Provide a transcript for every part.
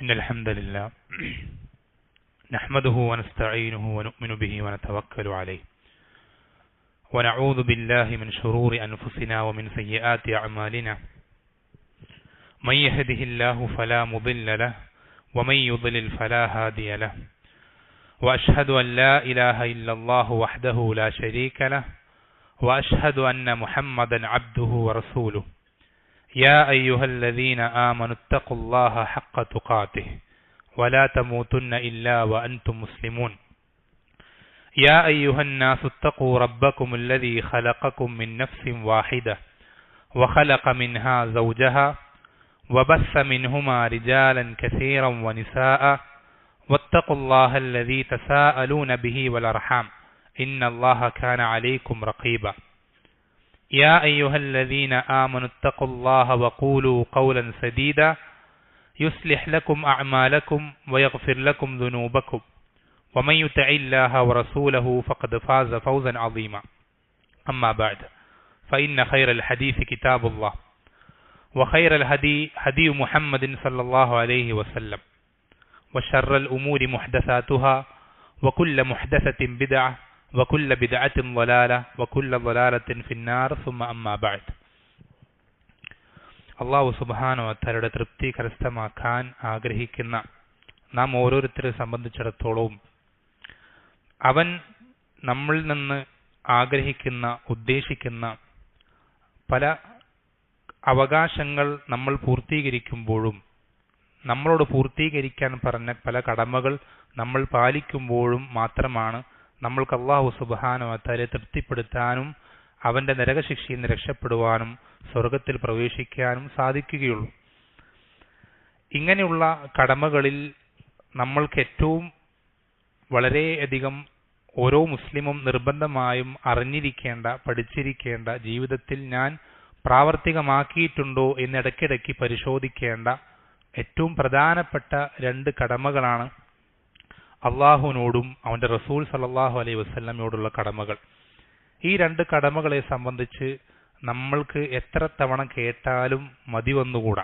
إن الحمد لله نحمده ونستعينه ونؤمن به ونتوكل عليه ونعوذ بالله من شرور أنفسنا ومن سيئات أعمالنا من يهده الله فلا مضل له ومن يضلل فلا هادي له وأشهد أن لا إله إلا الله وحده لا شريك له وأشهد أن محمدا عبده ورسوله يا أيها الذين آمنوا اتقوا الله حق تقاته ولا تموتن إلا وأنتم مسلمون يا أيها الناس اتقوا ربكم الذي خلقكم من نفس واحدة وخلق منها زوجها وبث منهما رجالا كثيرا ونساء واتقوا الله الذي تساءلون به والأرحام إن الله كان عليكم رقيبا يا أيها الذين آمنوا اتقوا الله وقولوا قولا سديدا يصلح لكم أعمالكم ويغفر لكم ذنوبكم ومن يطع الله ورسوله فقد فاز فوزا عظيما أما بعد فإن خير الحديث كتاب الله وخير الهدي هدي محمد صلى الله عليه وسلم وشر الأمور محدثاتها وكل محدثة بدعة وكل بدعة ضلالة وكل ضلالة في النار ثم أما بعد അല്ലാഹു സുബ്ഹാനഹു വ തആലയുടെ തൃപ്തി കരസ്ഥമാക്കാൻ ആഗ്രഹിക്കുന്ന നാം ഓരോരുത്തരെ സംബന്ധിച്ചിടത്തോളം അവൻ നമ്മളിൽ നിന്ന് ആഗ്രഹിക്കുന്ന ഉദ്ദേശിക്കുന്ന പല അവകാശങ്ങൾ നമ്മൾ പൂർത്തീകരിക്കുമ്പോഴും നമ്മളോട് പൂർത്തീകരിക്കാൻ പറഞ്ഞ പല കടമകൾ നമ്മൾ പാലിക്കുമ്പോഴും മാത്രമാണ് നമ്മൾക്ക് അല്ലാഹു സുബ്ഹാനഹു വ തആലയെ തൃപ്തിപ്പെടുത്താനും അവന്റെ നരകശിക്ഷയിൽ നിന്ന് രക്ഷപ്പെടുവാനും സ്വർഗത്തിൽ പ്രവേശിക്കാനും സാധിക്കുകയുള്ളൂ. ഇങ്ങനെയുള്ള കടമകളിൽ നമ്മൾക്ക് ഏറ്റവും വളരെയധികം ഓരോ മുസ്ലിമും നിർബന്ധമായും അറിഞ്ഞിരിക്കേണ്ട, പഠിച്ചിരിക്കേണ്ട, ജീവിതത്തിൽ ഞാൻ പ്രാവർത്തികമാക്കിയിട്ടുണ്ടോ എന്ന് ഇടയ്ക്കിടയ്ക്ക് പരിശോധിക്കേണ്ട ഏറ്റവും പ്രധാനപ്പെട്ട രണ്ട് കടമകളാണ് അള്ളാഹുവിനോടും അവന്റെ റസൂൽ സല്ലല്ലാഹു അലൈഹി വസല്ലമയോടുള്ള കടമകൾ. ഈ രണ്ട് കടമകളെ സംബന്ധിച്ച് നമ്മൾക്ക് എത്ര തവണ കേട്ടാലും മതി വന്നുകൂടാ,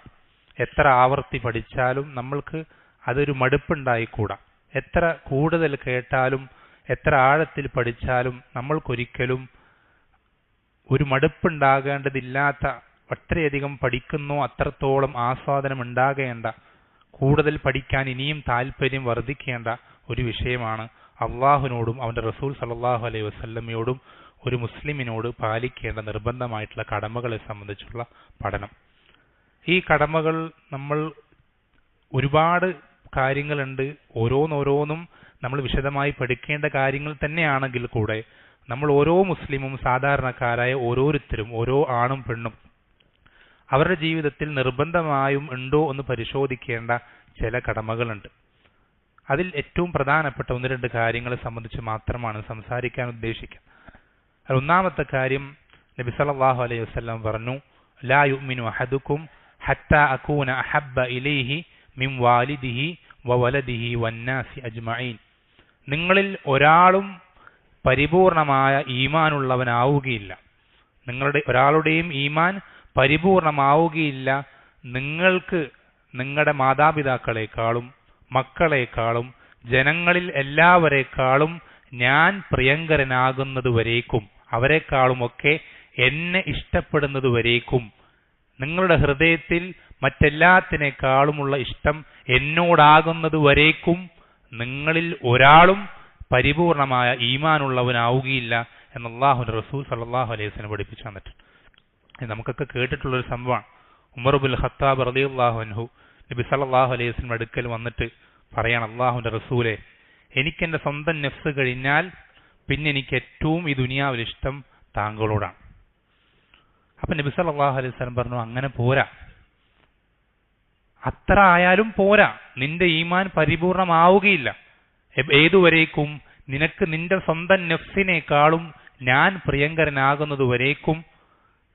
എത്ര ആവർത്തി പഠിച്ചാലും നമ്മൾക്ക് അതൊരു മടുപ്പുണ്ടായിക്കൂടാ. എത്ര കൂടുതൽ കേട്ടാലും എത്ര ആഴത്തിൽ പഠിച്ചാലും നമ്മൾക്കൊരിക്കലും ഒരു മടുപ്പുണ്ടാകേണ്ടതില്ലാത്ത, അത്രയധികം പഠിക്കുന്നോ അത്രത്തോളം ആസ്വാദനം ഉണ്ടാകേണ്ട, കൂടുതൽ പഠിക്കാൻ ഇനിയും താല്പര്യം വർദ്ധിക്കേണ്ട ഒരു വിഷയമാണ് അള്ളാഹുവിനോടും അവന്റെ റസൂൽ സല്ലല്ലാഹു അലൈഹി വസല്ലമയോടും ഒരു മുസ്ലിമിനോട് പാലിക്കേണ്ട നിർബന്ധമായിട്ടുള്ള കടമകളെ സംബന്ധിച്ചുള്ള പഠനം. ഈ കടമകൾ നമ്മൾ ഒരുപാട് കാര്യങ്ങളുണ്ട്, ഓരോന്നോരോന്നും നമ്മൾ വിശദമായി പഠിക്കേണ്ട കാര്യങ്ങൾ തന്നെയാണെങ്കിൽ കൂടെ നമ്മൾ ഓരോ മുസ്ലിമും സാധാരണക്കാരായ ഓരോരുത്തരും, ഓരോ ആണും പെണ്ണും അവരുടെ ജീവിതത്തിൽ നിർബന്ധമായും ഉണ്ടോ എന്ന് പരിശോധിക്കേണ്ട ചില കടമകളുണ്ട്. അതിൽ ഏറ്റവും പ്രധാനപ്പെട്ട ഒന്ന് രണ്ട് കാര്യങ്ങളെ സംബന്ധിച്ച് മാത്രമാണ് സംസാരിക്കാൻ ഉദ്ദേശിക്കുന്നത്. ഒന്നാമത്തെ കാര്യം, നബി സല്ലല്ലാഹു അലൈഹി വസല്ലം പറഞ്ഞു, ലാ യുഅ്മിനു അഹദുക്കും ഹത്താ അകൂന അഹബ്ബ ഇലൈഹി മിൻ വാലിദിഹി വവലദിഹി വന്നാസി അജ്മഈൻ. നിങ്ങളിൽ ഒരാളും പരിപൂർണമായ ഈമാനുള്ളവനാവുകയില്ല, നിങ്ങളുടെ ഒരാളുടെയും ഈമാൻ പരിപൂർണമാവുകയില്ല നിങ്ങൾക്ക് നിങ്ങളുടെ മാതാപിതാക്കളെക്കാളും മക്കളെക്കാളും ജനങ്ങളിൽ എല്ലാവരെക്കാളും ഞാൻ പ്രിയങ്കരനാകുന്നതുവരേക്കും, അവരെക്കാളുമൊക്കെ എന്നെ ഇഷ്ടപ്പെടുന്നതുവരേക്കും, നിങ്ങളുടെ ഹൃദയത്തിൽ മറ്റെല്ലാത്തിനേക്കാളുമുള്ള ഇഷ്ടം എന്നോടാകുന്നതുവരേക്കും നിങ്ങളിൽ ഒരാളും പരിപൂർണമായ ഈമാനുള്ളവനാവുകയില്ല എന്ന് അല്ലാഹുവിന്റെ റസൂൽ സല്ലല്ലാഹു അലൈഹി വസല്ലം പഠിപ്പിച്ചു തന്നിട്ടുണ്ട്. നമുക്കൊക്കെ കേട്ടിട്ടുള്ളൊരു സംഭവമാണ്. ഉമർ ഇബ്നുൽ ഖത്താബ് റളിയല്ലാഹു അൻഹു നബി സല്ലല്ലാഹു അലൈഹി വസല്ലം അടുക്കൽ വന്നിട്ട് പറയാണ്, അല്ലാഹുവിന്റെ റസൂലെ, എനിക്കെന്റെ സ്വന്തം നഫ്സ് കഴിഞ്ഞാൽ പിന്നെ എനിക്ക് ഏറ്റവും ഈ ദുനിയാവിൽ ഇഷ്ടം താങ്കളോടാണ്. അപ്പൊ നബി സല്ലല്ലാഹു അലൈഹി വസല്ലം പറഞ്ഞു, അങ്ങനെ പോരാ, അത്ര ആയാലും പോരാ, നിന്റെ ഈമാൻ പരിപൂർണമാവുകയില്ല. ഏതുവരേക്കും? നിനക്ക് നിന്റെ സ്വന്തം നഫ്സിനേക്കാളും ഞാൻ പ്രിയങ്കരനാകുന്നതുവരേക്കും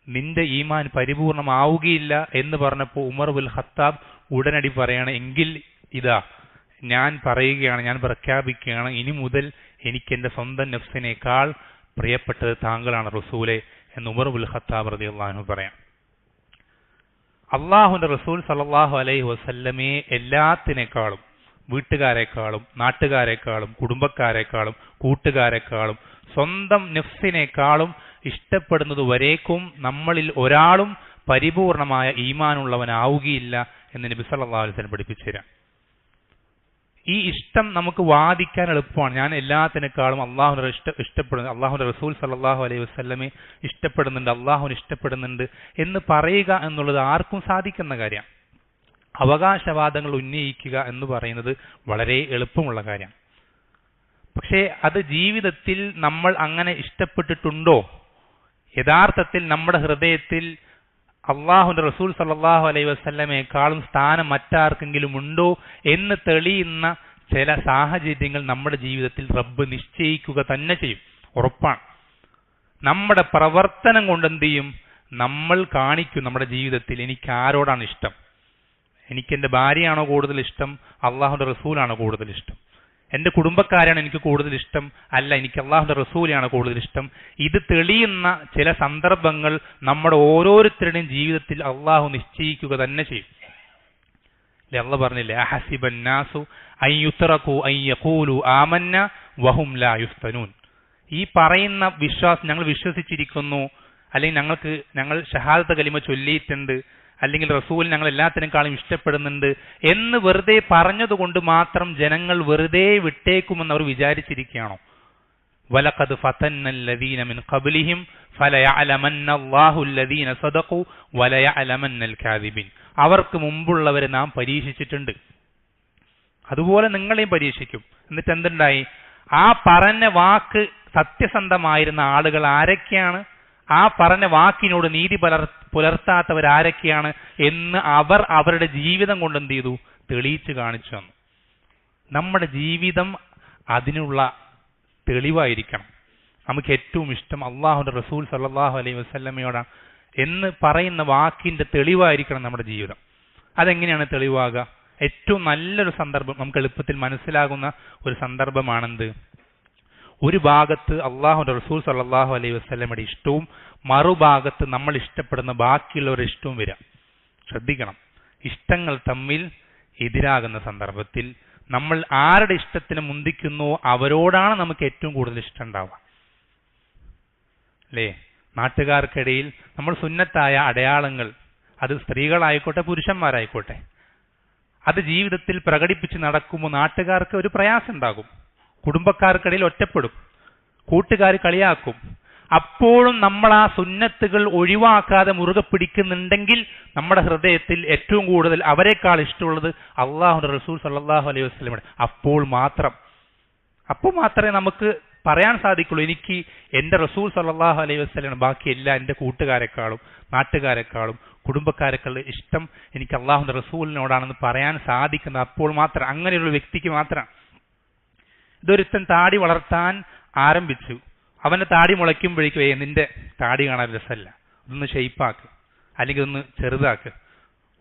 നിന്റെ ഈമാൻ പരിപൂർണമാവുകയില്ല എന്ന് പറഞ്ഞപ്പോൾ ഉമർ ഇബ്നുൽ ഖത്താബ് ഉടനടി പറയാണ്, എങ്കിൽ ഇതാ ഞാൻ പറയുകയാണ്, ഞാൻ പ്രഖ്യാപിക്കുകയാണ്, ഇനി മുതൽ എനിക്ക് എന്റെ സ്വന്തം നഫ്സിനേക്കാൾ പ്രിയപ്പെട്ടത് താങ്കളാണ് റസൂലെ എന്ന് ഉമർ ഇബ്നുൽ ഖത്താബ് റളിയല്ലാഹു അൻഹു പറയാം. അള്ളാഹുവിന്റെ റസൂൽ സല്ലല്ലാഹു അലൈഹി വസല്ലമയെ എല്ലാത്തിനേക്കാളും, വീട്ടുകാരെക്കാളും നാട്ടുകാരെക്കാളും കുടുംബക്കാരെക്കാളും കൂട്ടുകാരെക്കാളും സ്വന്തം നഫ്സിനേക്കാളും ഇഷ്ടപ്പെടുന്നത് വരേക്കും നമ്മളിൽ ഒരാളും പരിപൂർണമായ ഈമാനുള്ളവനാവുകയില്ല എന്ന് നബി സല്ലല്ലാഹു അലൈഹി വസല്ലം പഠിപ്പിച്ചു തരാം. ഈ ഇഷ്ടം നമുക്ക് വാദിക്കാൻ എളുപ്പമാണ്. ഞാൻ എല്ലാത്തിനേക്കാളും അള്ളാഹുവിനെ ഇഷ്ടപ്പെടുന്നു, അള്ളാഹുവിന്റെ റസൂൽ സല്ലല്ലാഹു അലൈഹി വസല്ലമയെ ഇഷ്ടപ്പെടുന്നുണ്ട്, അള്ളാഹുവിനെ ഇഷ്ടപ്പെടുന്നുണ്ട് എന്ന് പറയുക എന്നുള്ളത് ആർക്കും സാധിക്കുന്ന കാര്യമാണ്. അവകാശവാദങ്ങൾ ഉന്നയിക്കുക എന്ന് പറയുന്നത് വളരെ എളുപ്പമുള്ള കാര്യമാണ്. പക്ഷേ അത് ജീവിതത്തിൽ നമ്മൾ അങ്ങനെ ഇഷ്ടപ്പെട്ടിട്ടുണ്ടോ? യഥാർത്ഥത്തിൽ നമ്മുടെ ഹൃദയത്തിൽ അള്ളാഹുവിന്റെ റസൂൽ സല്ലല്ലാഹു അലൈഹി വസല്ലമയെക്കാളും സ്ഥാനം മറ്റാർക്കെങ്കിലും ഉണ്ടോ എന്ന് തെളിയുന്ന ചില സാഹചര്യങ്ങൾ നമ്മുടെ ജീവിതത്തിൽ റബ്ബ് നിശ്ചയിക്കുക തന്നെ ചെയ്യും, ഉറപ്പാണ്. നമ്മുടെ പ്രവർത്തനം കൊണ്ട് എന്ത് ചെയ്യും? നമ്മൾ കാണിക്കും നമ്മുടെ ജീവിതത്തിൽ എനിക്ക് ആരോടാണ് ഇഷ്ടം. എനിക്ക് എൻ്റെ ഭാര്യയാണോ കൂടുതൽ ഇഷ്ടം, അള്ളാഹുവിന്റെ റസൂലാണോ കൂടുതൽ ഇഷ്ടം? എൻ്റെ കുടുംബക്കാരാണ് എനിക്ക് കൂടുതൽ ഇഷ്ടം, അല്ല എനിക്ക് അള്ളാഹുവിന്റെ റസൂലെയാണ് കൂടുതൽ ഇഷ്ടം? ഇത് തെളിയുന്ന ചില സന്ദർഭങ്ങൾ നമ്മുടെ ഓരോരുത്തരുടെയും ജീവിതത്തിൽ അള്ളാഹു നിശ്ചയിക്കുക തന്നെ ചെയ്യും. അള്ളാഹു പറഞ്ഞില്ലേ, അഹസിബൻ നാസു അൻ യുത്റകു അൻ യഖൂലു ആമന്ന വഹും ലാ യുഫ്തനൂൻ. ഈ പറയുന്ന വിശ്വാസം, ഞങ്ങൾ വിശ്വസിച്ചിരിക്കുന്നു, അല്ലെങ്കിൽ ഞങ്ങൾ ഷഹാദത്ത് കലിമ ചൊല്ലിയിട്ടുണ്ട്, അല്ലെങ്കിൽ റസൂൽ ഞങ്ങൾ എല്ലാത്തിനേക്കാളും ഇഷ്ടപ്പെടുന്നുണ്ട് എന്ന് വെറുതെ പറഞ്ഞതുകൊണ്ട് മാത്രം ജനങ്ങൾ വെറുതെ വിട്ടേക്കുമെന്ന് അവർ വിചാരിച്ചിരിക്കുകയാണോ? വലഖദ് ഫതന്നല്ലദീന മിൻ ഖബ്ലിഹിം ഫലയഅലമന്നല്ലാഹു അല്ലദീന സദഖു വലയഅലമന്നൽ കാദിബിൻ. അവർക്ക് മുമ്പുള്ളവരെ നാം പരീക്ഷിച്ചിട്ടുണ്ട്, അതുപോലെ നിങ്ങളെയും പരീക്ഷിക്കും. എന്നിട്ട് എന്തുണ്ടായി? ആ പറഞ്ഞ വാക്ക് സത്യസന്ധമായിരുന്ന ആളുകൾ ആരൊക്കെയാണ്, ആ പറഞ്ഞ വാക്കിനോട് നീതി പുലർത്താത്തവരാരൊക്കെയാണ് എന്ന് അവർ അവരുടെ ജീവിതം കൊണ്ട് എന്ത് ചെയ്തു? തെളിയിച്ചു കാണിച്ചു തന്നു. നമ്മുടെ ജീവിതം അതിനുള്ള തെളിവായിരിക്കണം. നമുക്ക് ഏറ്റവും ഇഷ്ടം അള്ളാഹുവിന്റെ റസൂൽ സല്ലല്ലാഹു അലൈഹി വസല്ലമയോടാണ് എന്ന് പറയുന്ന വാക്കിന്റെ തെളിവായിരിക്കണം നമ്മുടെ ജീവിതം. അതെങ്ങനെയാണ് തെളിവാകുക? ഏറ്റവും നല്ലൊരു സന്ദർഭം, നമുക്ക് എളുപ്പത്തിൽ മനസ്സിലാകുന്ന ഒരു സന്ദർഭമാണെന്ത്? ഒരു ഭാഗത്ത് അള്ളാഹുവിന്റെ റസൂൽ സല്ലല്ലാഹു അലൈഹി വസല്ലമയുടെ ഇഷ്ടവും മറുഭാഗത്ത് നമ്മൾ ഇഷ്ടപ്പെടുന്ന ബാക്കിയുള്ളവരുടെ ഇഷ്ടവും വരാം. ശ്രദ്ധിക്കണം, ഇഷ്ടങ്ങൾ തമ്മിൽ എതിരാകുന്ന സന്ദർഭത്തിൽ നമ്മൾ ആരുടെ ഇഷ്ടത്തിന് മുന്തിക്കുന്നോ അവരോടാണ് നമുക്ക് ഏറ്റവും കൂടുതൽ ഇഷ്ടം ഉണ്ടാവുക, അല്ലേ? നാട്ടുകാർക്കിടയിൽ നമ്മൾ സുന്നത്തായ അടയാളങ്ങൾ, അത് സ്ത്രീകളായിക്കോട്ടെ പുരുഷന്മാരായിക്കോട്ടെ, അത് ജീവിതത്തിൽ പ്രകടിപ്പിച്ച് നടക്കുമ്പോൾ നാട്ടുകാർക്ക് ഒരു പ്രയാസം ഉണ്ടാകും, കുടുംബക്കാർക്കിടയിൽ ഒറ്റപ്പെടും, കൂട്ടുകാർ കളിയാക്കും. അപ്പോഴും നമ്മൾ ആ സുന്നത്തുകൾ ഒഴിവാക്കാതെ മുറുകെ പിടിക്കുന്നുണ്ടെങ്കിൽ നമ്മുടെ ഹൃദയത്തിൽ ഏറ്റവും കൂടുതൽ അവരെക്കാൾ ഇഷ്ടമുള്ളത് അള്ളാഹുവിന്റെ റസൂൽ സല്ലല്ലാഹു അലൈഹി വസല്ലമയുടെ. അപ്പോൾ മാത്രമേ നമുക്ക് പറയാൻ സാധിക്കുള്ളൂ, എനിക്ക് എൻ്റെ റസൂൽ സല്ലല്ലാഹു അലൈഹി വസല്ലമയുടെ ബാക്കി എല്ലാ എൻ്റെ കൂട്ടുകാരെക്കാളും നാട്ടുകാരെക്കാളും കുടുംബക്കാരെക്കാളും ഇഷ്ടം എനിക്ക് അള്ളാഹുവിന്റെ റസൂലിനോടാണെന്ന് പറയാൻ സാധിക്കുന്നത് അപ്പോൾ മാത്രം, അങ്ങനെയുള്ള വ്യക്തിക്ക് മാത്രം. ഇതൊരുത്തൻ താടി വളർത്താൻ ആരംഭിച്ചു, അവന്റെ താടി മുളയ്ക്കുമ്പോഴേക്കും നിന്റെ താടി കാണാൻ രസമല്ല, ഒന്ന് ഷെയ്പ്പാക്ക്, അല്ലെങ്കിൽ ഒന്ന് ചെറുതാക്ക്,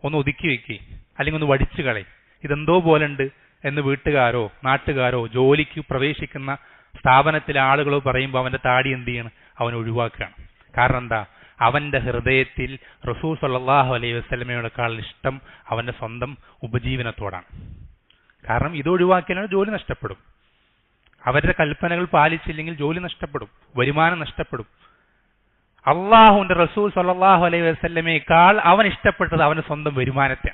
ഒന്ന് ഒതുക്കി വെക്ക്, അല്ലെങ്കിൽ ഒന്ന് വടിച്ചു കളയും, ഇതെന്തോ പോലുണ്ട് എന്ന് വീട്ടുകാരോ നാട്ടുകാരോ ജോലിക്ക് പ്രവേശിക്കുന്ന സ്ഥാപനത്തിലെ ആളുകളോ പറയുമ്പോൾ അവന്റെ താടി എന്ത് ചെയ്യണം? അവൻ ഒഴിവാക്കുകയാണ്. കാരണം എന്താ? അവന്റെ ഹൃദയത്തിൽ റസൂൽ സല്ലല്ലാഹു അലൈഹി വസല്ലമയോടേക്കാൾ ഇഷ്ടം അവന്റെ സ്വന്തം ഉപജീവനത്തോടാണ്. കാരണം ഇത് ഒഴിവാക്കിയാൽ ജോലി നഷ്ടപ്പെടും, അവരുടെ കൽപ്പനകൾ പാലിച്ചില്ലെങ്കിൽ ജോലി നഷ്ടപ്പെടും, വരുമാനം നഷ്ടപ്പെടും. അള്ളാഹുവിന്റെ റസൂൽ സല്ലല്ലാഹു അലൈഹി വസല്ലമയേക്കാൾ അവൻ ഇഷ്ടപ്പെട്ടത് അവന്റെ സ്വന്തം വരുമാനത്തെ.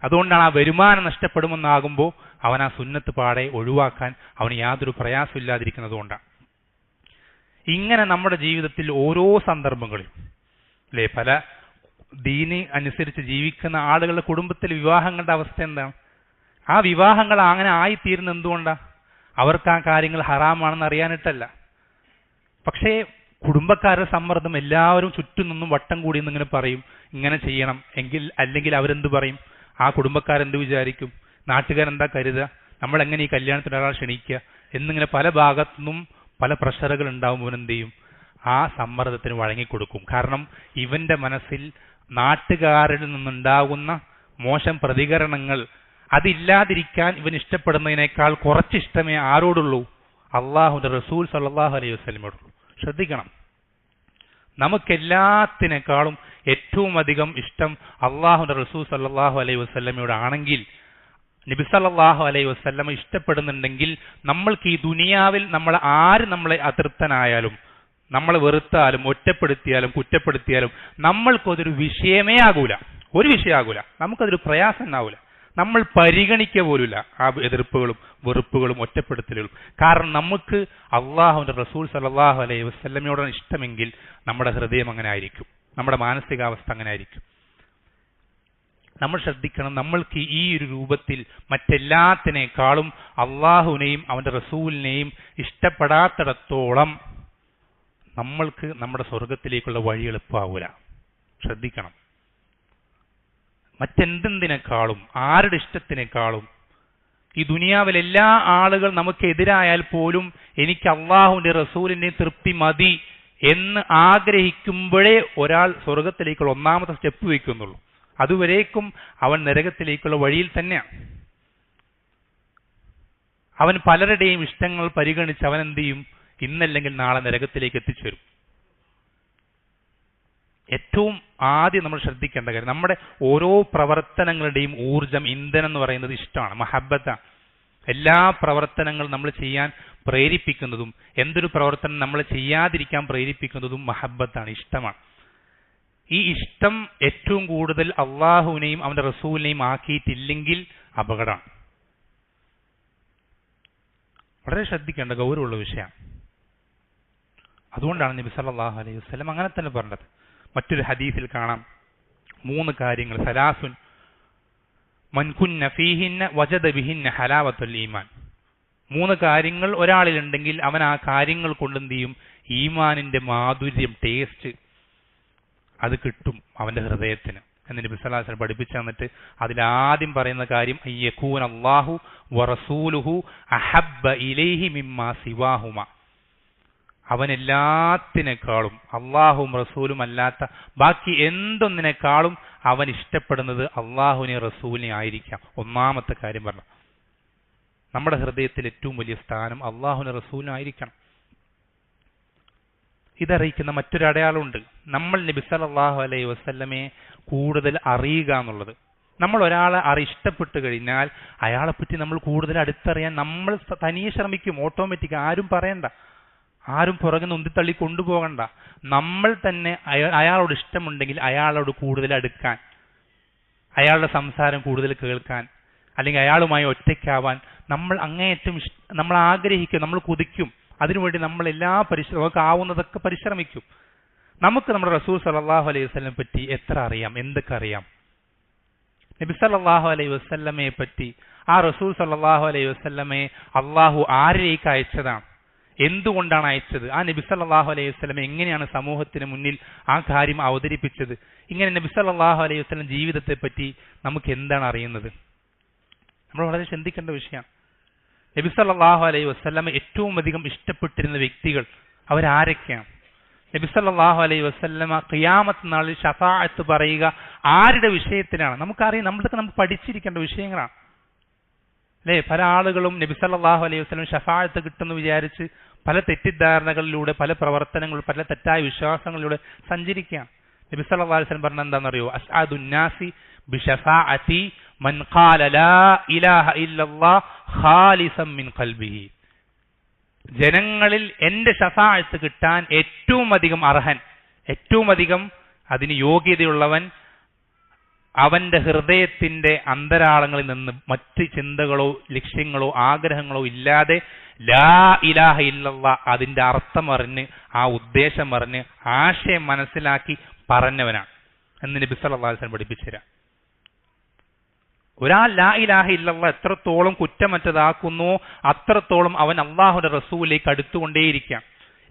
അതുകൊണ്ടാണ് ആ വരുമാനം നഷ്ടപ്പെടുമെന്നാകുമ്പോൾ അവൻ ആ സുന്നത്ത് പാടെ ഒഴിവാക്കാൻ അവന് യാതൊരു പ്രയാസമില്ലാതിരിക്കുന്നത് കൊണ്ടാണ്. ഇങ്ങനെ നമ്മുടെ ജീവിതത്തിൽ ഓരോ സന്ദർഭങ്ങളിലും, അല്ലേ, പല ദീനി അനുസരിച്ച് ജീവിക്കുന്ന ആളുകളുടെ കുടുംബത്തിലെ വിവാഹങ്ങളുടെ അവസ്ഥ എന്താണ്? ആ വിവാഹങ്ങൾ അങ്ങനെ ആയിത്തീരുന്ന എന്തുകൊണ്ടാണ്? അവർക്ക് ആ കാര്യങ്ങൾ ഹറാമാണെന്ന് അറിയാനിട്ടല്ല. പക്ഷേ കുടുംബക്കാരുടെ സമ്മർദ്ദം, എല്ലാവരും ചുറ്റും നിന്നും വട്ടം കൂടി ഇങ്ങനെ പറയും ഇങ്ങനെ ചെയ്യണം എങ്കിൽ, അല്ലെങ്കിൽ അവരെന്ത് പറയും? ആ കുടുംബക്കാരെന്ത് വിചാരിക്കും? നാട്ടുകാരെന്താ കരുതുക? നമ്മൾ എങ്ങനെ ഈ കല്യാണത്തിന് ഒരാൾ ക്ഷണിക്കുക എന്നിങ്ങനെ പല ഭാഗത്തുനിന്നും പല പ്രഷറുകൾ ഉണ്ടാകുമ്പോൾ എന്ത് ചെയ്യും? ആ സമ്മർദ്ദത്തിന് വഴങ്ങിക്കൊടുക്കും. കാരണം ഇവന്റെ മനസ്സിൽ നാട്ടുകാരിൽ നിന്നുണ്ടാകുന്ന മോശം പ്രതികരണങ്ങൾ അതില്ലാതിരിക്കാൻ ഇവൻ ഇഷ്ടപ്പെടുന്നതിനേക്കാൾ കുറച്ചിഷ്ടമേ ആരോടുള്ളൂ? അള്ളാഹുവിന്റെ റസൂൽ സല്ലല്ലാഹു അലൈഹി വസല്ലമയോടുള്ളൂ. ശ്രദ്ധിക്കണം, നമുക്കെല്ലാത്തിനേക്കാളും ഏറ്റവും അധികം ഇഷ്ടം അള്ളാഹുവിന്റെ റസൂൽ സല്ലല്ലാഹു അലൈഹി വസല്ലമയോട് ആണെങ്കിൽ, നബി സല്ലല്ലാഹു അലൈഹി വസല്ലമ ഇഷ്ടപ്പെടുന്നുണ്ടെങ്കിൽ, നമ്മൾക്ക് ഈ ദുനിയാവിൽ നമ്മളെ അതൃപ്തനായാലും നമ്മളെ വെറുത്താലും ഒറ്റപ്പെടുത്തിയാലും കുറ്റപ്പെടുത്തിയാലും നമ്മൾക്കതൊരു വിഷയമേ ആകൂല, ഒരു വിഷയമാകൂല, നമുക്കതൊരു പ്രയാസം ഉണ്ടാവില്ല. നമ്മൾ പരിഗണിക്കുക പോലുമില്ല ആ എതിർപ്പുകളും വെറുപ്പുകളും ഒറ്റപ്പെടുത്തലുകളും. കാരണം നമുക്ക് അള്ളാഹുവിന്റെ റസൂൽ സല്ലല്ലാഹു അലൈഹി വസല്ലമയോടാണ് ഇഷ്ടമെങ്കിൽ നമ്മുടെ ഹൃദയം അങ്ങനെ ആയിരിക്കും, നമ്മുടെ മാനസികാവസ്ഥ അങ്ങനെ ആയിരിക്കും. നമ്മൾ ശ്രദ്ധിക്കണം, നമ്മൾക്ക് ഈ ഒരു രൂപത്തിൽ മറ്റെല്ലാത്തിനേക്കാളും അള്ളാഹുവിനെയും അവന്റെ റസൂലിനെയും ഇഷ്ടപ്പെടാത്തിടത്തോളം നമ്മൾക്ക് നമ്മുടെ സ്വർഗത്തിലേക്കുള്ള വഴി എളുപ്പമാവൂല. ശ്രദ്ധിക്കണം. മറ്റെന്തിനേക്കാളും ആരുടെ ഇഷ്ടത്തിനേക്കാളും ഈ ദുനിയാവിൽ എല്ലാ ആളുകൾ നമുക്കെതിരായാൽ പോലും എനിക്ക് അള്ളാഹുവിന്റെ റസൂലിന്റെ തൃപ്തി മതി എന്ന് ആഗ്രഹിക്കുമ്പോഴേ ഒരാൾ സ്വർഗത്തിലേക്കുള്ള ഒന്നാമത്തെ സ്റ്റെപ്പ് വയ്ക്കുന്നുള്ളൂ. അതുവരേക്കും അവൻ നരകത്തിലേക്കുള്ള വഴിയിൽ തന്നെയാണ്. അവൻ പലരുടെയും ഇഷ്ടങ്ങൾ പരിഗണിച്ച് അവൻ എന്ത് ചെയ്യും? ഇന്നല്ലെങ്കിൽ നാളെ നരകത്തിലേക്ക് എത്തിച്ചേരും. ഏറ്റവും ആദ്യം നമ്മൾ ശ്രദ്ധിക്കേണ്ട കാര്യം, നമ്മുടെ ഓരോ പ്രവർത്തനങ്ങളുടെയും ഊർജം, ഇന്ധനം എന്ന് പറയുന്നത് ഇഷ്ടമാണ്, മഹബ്ബത്താണ്. എല്ലാ പ്രവർത്തനങ്ങളും നമ്മൾ ചെയ്യാൻ പ്രേരിപ്പിക്കുന്നതും എന്തൊരു പ്രവർത്തനം നമ്മൾ ചെയ്യാതിരിക്കാൻ പ്രേരിപ്പിക്കുന്നതും മഹബ്ബത്താണ്, ഇഷ്ടമാണ്. ഈ ഇഷ്ടം ഏറ്റവും കൂടുതൽ അള്ളാഹുവിനെയും അവന്റെ റസൂലിനെയും ആക്കിയിട്ടില്ലെങ്കിൽ അപകടമാണ്. വളരെ ശ്രദ്ധിക്കേണ്ട ഗൗരവമുള്ള വിഷയമാണ്. അതുകൊണ്ടാണ് നബി സല്ലല്ലാഹു അലൈഹി വസല്ലം അങ്ങനെ തന്നെ പറഞ്ഞത്. മറ്റൊരു ഹദീസിൽ കാണാം, 3 കാര്യങ്ങൾ, സലാസുൻ മൻ കുന്ന ഫീഹിന്ന വജദ ബിഹിന്ന ഹലാവത്തുൽ ഈമാൻ. 3 കാര്യങ്ങൾ ഒരാളിലുണ്ടെങ്കിൽ അവൻ ആ കാര്യങ്ങൾ കൊണ്ട് എന്ത് ചെയ്യും? ഈമാനിന്റെ മാധുര്യം, ടേസ്റ്റ് അത് കിട്ടും അവന്റെ ഹൃദയത്തിന് എന്ന് നബി സല്ലല്ലാഹു അലൈഹി വസല്ലം പഠിപ്പിച്ചു തന്നിട്ട് അതിലാദ്യം പറയുന്ന കാര്യം അയ്യകൂന അല്ലാഹു വറസൂലുഹു അഹബ്ബ ഇലൈഹി മിമ്മാ സിവാഹുമ. അവൻ എല്ലാത്തിനേക്കാളും അള്ളാഹുവും റസൂലും അല്ലാത്ത ബാക്കി എന്തൊന്നിനേക്കാളും അവൻ ഇഷ്ടപ്പെടുന്നത് അള്ളാഹുവിനെ റസൂലിനെ ആയിരിക്കാം. ഒന്നാമത്തെ കാര്യം പറഞ്ഞു, നമ്മുടെ ഹൃദയത്തിൽ ഏറ്റവും വലിയ സ്ഥാനം അള്ളാഹുവിനെ റസൂലിനായിരിക്കണം. ഇതറിയിക്കുന്ന മറ്റൊരു അടയാളമുണ്ട്. നമ്മൾ നബി സല്ലല്ലാഹു അലൈഹി വസല്ലമയെ കൂടുതൽ അറിയുക എന്നുള്ളത്. നമ്മൾ ഒരാളെ ഇഷ്ടപ്പെട്ടു കഴിഞ്ഞാൽ അയാളെപ്പറ്റി നമ്മൾ കൂടുതൽ അടുത്തറിയാൻ നമ്മൾ തനിയെ ശ്രമിക്കും, ഓട്ടോമാറ്റിക്. ആരും പറയണ്ട, ആരും പുറകെ ഉന്തിത്തള്ളി കൊണ്ടുപോകണ്ട. നമ്മൾ തന്നെ അയാളോട് ഇഷ്ടമുണ്ടെങ്കിൽ അയാളോട് കൂടുതൽ അടുക്കാൻ, അയാളുടെ സംസാരം കൂടുതൽ കേൾക്കാൻ, അല്ലെങ്കിൽ അയാളുമായി ഒറ്റയ്ക്കാവാൻ നമ്മൾ അങ്ങേയറ്റം നമ്മൾ ആഗ്രഹിക്കും, നമ്മൾ കൊതിക്കും. അതിനുവേണ്ടി നമ്മൾ എല്ലാ നമുക്ക് ആവുന്നതൊക്കെ പരിശ്രമിക്കും. നമുക്ക് നമ്മുടെ റസൂൽ സല്ലല്ലാഹു അലൈഹി വസല്ലമയെ പറ്റി എത്ര അറിയാം, എന്തൊക്കെ അറിയാം? നബി സല്ലല്ലാഹു അലൈഹി വസല്ലമയെ പറ്റി, ആ റസൂൽ സല്ലല്ലാഹു അലൈഹി വസല്ലമയെ അള്ളാഹു ആരിലേക്ക് അയച്ചതാണ്, എന്തുകൊണ്ടാണ് അയച്ചത്, ആ നബി സല്ലല്ലാഹു അലൈഹി വസല്ലം എങ്ങനെയാണ് സമൂഹത്തിന് മുന്നിൽ ആ കാര്യം അവതരിപ്പിച്ചത്, ഇങ്ങനെ നബി സല്ലല്ലാഹു അലൈഹി വസല്ലം ജീവിതത്തെ പറ്റി നമുക്ക് എന്താണ് അറിയുന്നത്? നമ്മൾ വളരെ ചിന്തിക്കേണ്ട വിഷയമാണ്. നബി സല്ലല്ലാഹു അലൈഹി വസല്ലം ഏറ്റവും അധികം ഇഷ്ടപ്പെട്ടിരുന്ന വ്യക്തികൾ അവരാരൊക്കെയാണ്? നബി സല്ലല്ലാഹു അലൈഹി വസല്ലം ഖിയാമത്ത് നാളിൽ ശഫാഅത്ത് പറയുക ആരുടെ വിഷയത്തിലാണ്? നമുക്കറിയാം, നമുക്ക് പഠിച്ചിരിക്കേണ്ട വിഷയങ്ങളാണ് അല്ലേ? പല ആളുകളും നബി സല്ലല്ലാഹു അലൈഹി വസല്ലം ശഫാഅത്ത് കിട്ടുമെന്ന് വിചാരിച്ച് പല തെറ്റിദ്ധാരണകളിലൂടെ, പല പ്രവർത്തനങ്ങളിലൂടെ, പല തെറ്റായ വിശ്വാസങ്ങളിലൂടെ സഞ്ചരിക്കുകയാണ്. നബി സല്ലല്ലാഹു അലൈഹി വസല്ലം പറഞ്ഞ എന്താണെന്നറിയോ? അസ്അദുന്നാസി ബിശഫാഅതി മൻ ഖാല ലാ ഇലാഹ ഇല്ലല്ലാഹ് ഖാലിസൻ മിൻ ഖൽബിഹി. ജനങ്ങളിൽ എന്റെ ശഫാഅത്ത് കിട്ടാൻ ഏറ്റവും അധികം അർഹൻ, ഏറ്റവും അധികം അതിന് യോഗ്യതയുള്ളവൻ അവന്റെ ഹൃദയത്തിന്റെ അന്തരാളങ്ങളിൽ നിന്ന് മറ്റ് ചിന്തകളോ ലക്ഷ്യങ്ങളോ ആഗ്രഹങ്ങളോ ഇല്ലാതെ ലാ ഇലാഹ ഇല്ലല്ലാഹ് അതിന്റെ അർത്ഥം അറിഞ്ഞ്, ആ ഉദ്ദേശം അറിഞ്ഞ്, ആശയം മനസ്സിലാക്കി പറഞ്ഞവനാണ് എന്ന് നബി സല്ലല്ലാഹു അലൈഹി വസല്ലം പഠിപ്പിച്ചുതരാം. ഒരാൾ ലാ ഇലാഹ ഇല്ലല്ലാഹ് എത്രത്തോളം കുറ്റമറ്റതാക്കുന്നോ അത്രത്തോളം അവൻ അള്ളാഹുവിന്റെ റസൂലിലേക്ക് അടുത്തുകൊണ്ടേയിരിക്കാം.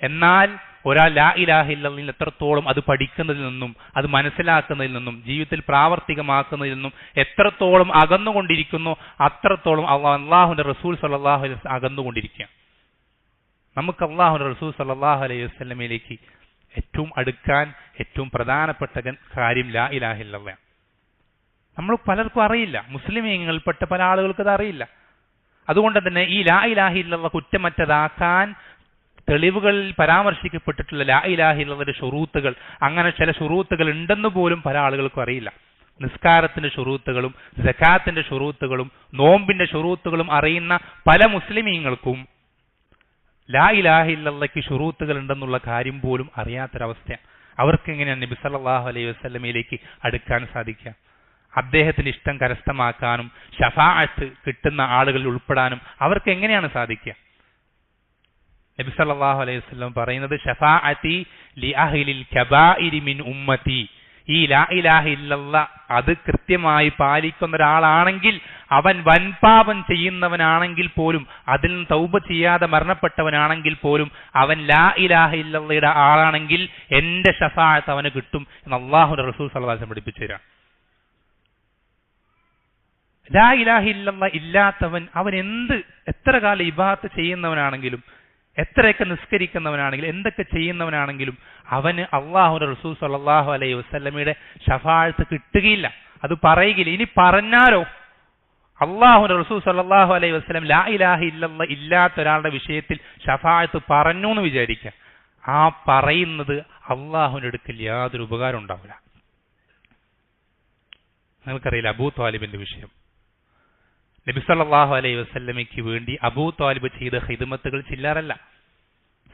എന്നാൽ ഒരാൾ ലാ ഇലാഹ ഇല്ലല്ലാഹ് എത്രത്തോളം അത് പഠിക്കുന്നതിൽ നിന്നും, അത് മനസ്സിലാക്കുന്നതിൽ നിന്നും, ജീവിതത്തിൽ പ്രാവർത്തികമാക്കുന്നതിൽ നിന്നും എത്രത്തോളം അകന്നുകൊണ്ടിരിക്കുന്നോ അത്രത്തോളം അള്ളാഹുവിന്റെ റസൂൽ സല്ലല്ലാഹു അലൈഹി വസല്ലം അകന്നുകൊണ്ടിരിക്കുക. നമുക്ക് അള്ളാഹുവിന്റെ റസൂൽ സല്ലല്ലാഹു അലൈഹി വസല്ലമയിലേക്ക് ഏറ്റവും അടുക്കാൻ ഏറ്റവും പ്രധാനപ്പെട്ട കാര്യം ലാ ഇലാഹ ഇല്ലല്ലാഹ്. നമ്മൾ പലർക്കും അറിയില്ല, മുസ്ലിമീങ്ങൾപ്പെട്ട പല ആളുകൾക്ക് അത് അറിയില്ല. അതുകൊണ്ട് തന്നെ ഈ ലാ ഇലാഹ ഇല്ലല്ലാഹ് കുറ്റമറ്റതാക്കാൻ തെളിവുകളിൽ പരാമർശിക്കപ്പെട്ടിട്ടുള്ള ലാ ഇലാഹ ഇല്ലല്ലാഹയുടെ ശുറൂത്തുകൾ, അങ്ങനെ ചില ശുറൂത്തുകൾ ഉണ്ടെന്ന് പോലും പല ആളുകൾക്കും അറിയില്ല. നിസ്കാരത്തിന്റെ ശുറൂത്തുകളും സകാത്തിന്റെ ശുറൂത്തുകളും നോമ്പിന്റെ ശുറൂത്തുകളും അറിയുന്ന പല മുസ്ലിമീങ്ങൾക്കും ലാ ഇലാഹ ഇല്ലല്ലാഹയ്ക്ക് ശുറൂത്തുകൾ ഉണ്ടെന്നുള്ള കാര്യം പോലും അറിയാത്തൊരവസ്ഥയാണ്. അവർക്ക് എങ്ങനെയാണ് നബി സല്ലല്ലാഹു അലൈഹി വസല്ലമയിലേക്ക് അടുക്കാൻ സാധിക്കുക? അദ്ദേഹത്തിന്റെ ഇഷ്ടം കരസ്ഥമാക്കാനും ശഫാഅത്ത് കിട്ടുന്ന ആളുകളിൽ ഉൾപ്പെടാനും അവർക്ക് എങ്ങനെയാണ് സാധിക്കുക? നബി സല്ലല്ലാഹു അലൈഹി വസല്ലം പറയുന്നത് ശഫാഅതി ലി അഹ്ലിൽ കബായിരി മിൻ ഉമ്മതി. ഈ ലാ ഇലാഹ ഇല്ലല്ലാഹ് അത് കൃത്യമായി പാലിക്കുന്ന ഒരാളാണെങ്കിൽ, അവൻ വൻപാപം ചെയ്യുന്നവനാണെങ്കിൽ പോലും, അതിൽ നിന്ന് തൗബ ചെയ്യാതെ മരണപ്പെട്ടവനാണെങ്കിൽ പോലും, അവൻ ലാ ഇലാഹ ഇല്ലല്ലാഹയുടെ ആളാണെങ്കിൽ എന്റെ ശഫാഅത്ത് അവന് കിട്ടും എന്ന് അല്ലാഹുവിന്റെ റസൂൽ സല്ലല്ലാഹു അലൈഹി വസല്ലം പഠിപ്പിച്ചു തരാം. ലാ ഇലാഹ ഇല്ലല്ലാഹ് ഇല്ലാത്തവൻ അവൻ എത്ര കാലം ഇബാദത്ത് ചെയ്യുന്നവനാണെങ്കിലും, എത്രയൊക്കെ നിസ്കരിക്കുന്നവനാണെങ്കിലും, എന്തൊക്കെ ചെയ്യുന്നവനാണെങ്കിലും അവന് അല്ലാഹുവിന്റെ റസൂൽ സല്ലല്ലാഹു അലൈഹി വസല്ലമയുടെ ശഫാഅത്ത് കിട്ടുകയില്ല. അത് പറയുകയില്ല. ഇനി പറഞ്ഞാലോ, അല്ലാഹുവിന്റെ റസൂൽ സല്ലല്ലാഹു അലൈഹി വസല്ലം ലാ ഇലാഹ ഇല്ലല്ലാഹ് ഇല്ലാത്ത ഒരാളുടെ വിഷയത്തിൽ ശഫാഅത്ത് പറഞ്ഞു എന്ന് വിചാരിക്കുക, ആ പറയുന്നത് അല്ലാഹുവിന്റെ അടുക്കൽ യാതൊരു ഉപകാരം ഉണ്ടാവില്ല. നിങ്ങൾക്കറിയില്ല അബൂ ത്വാലിബിന്റെ വിഷയം. നബി സല്ലല്ലാഹു അലൈഹി വസല്ലമയ്ക്ക് വേണ്ടി അബൂ ത്വാലിബ് ചെയ്ത ഖിദ്മത്തുകൾ ചില്ലറല്ല.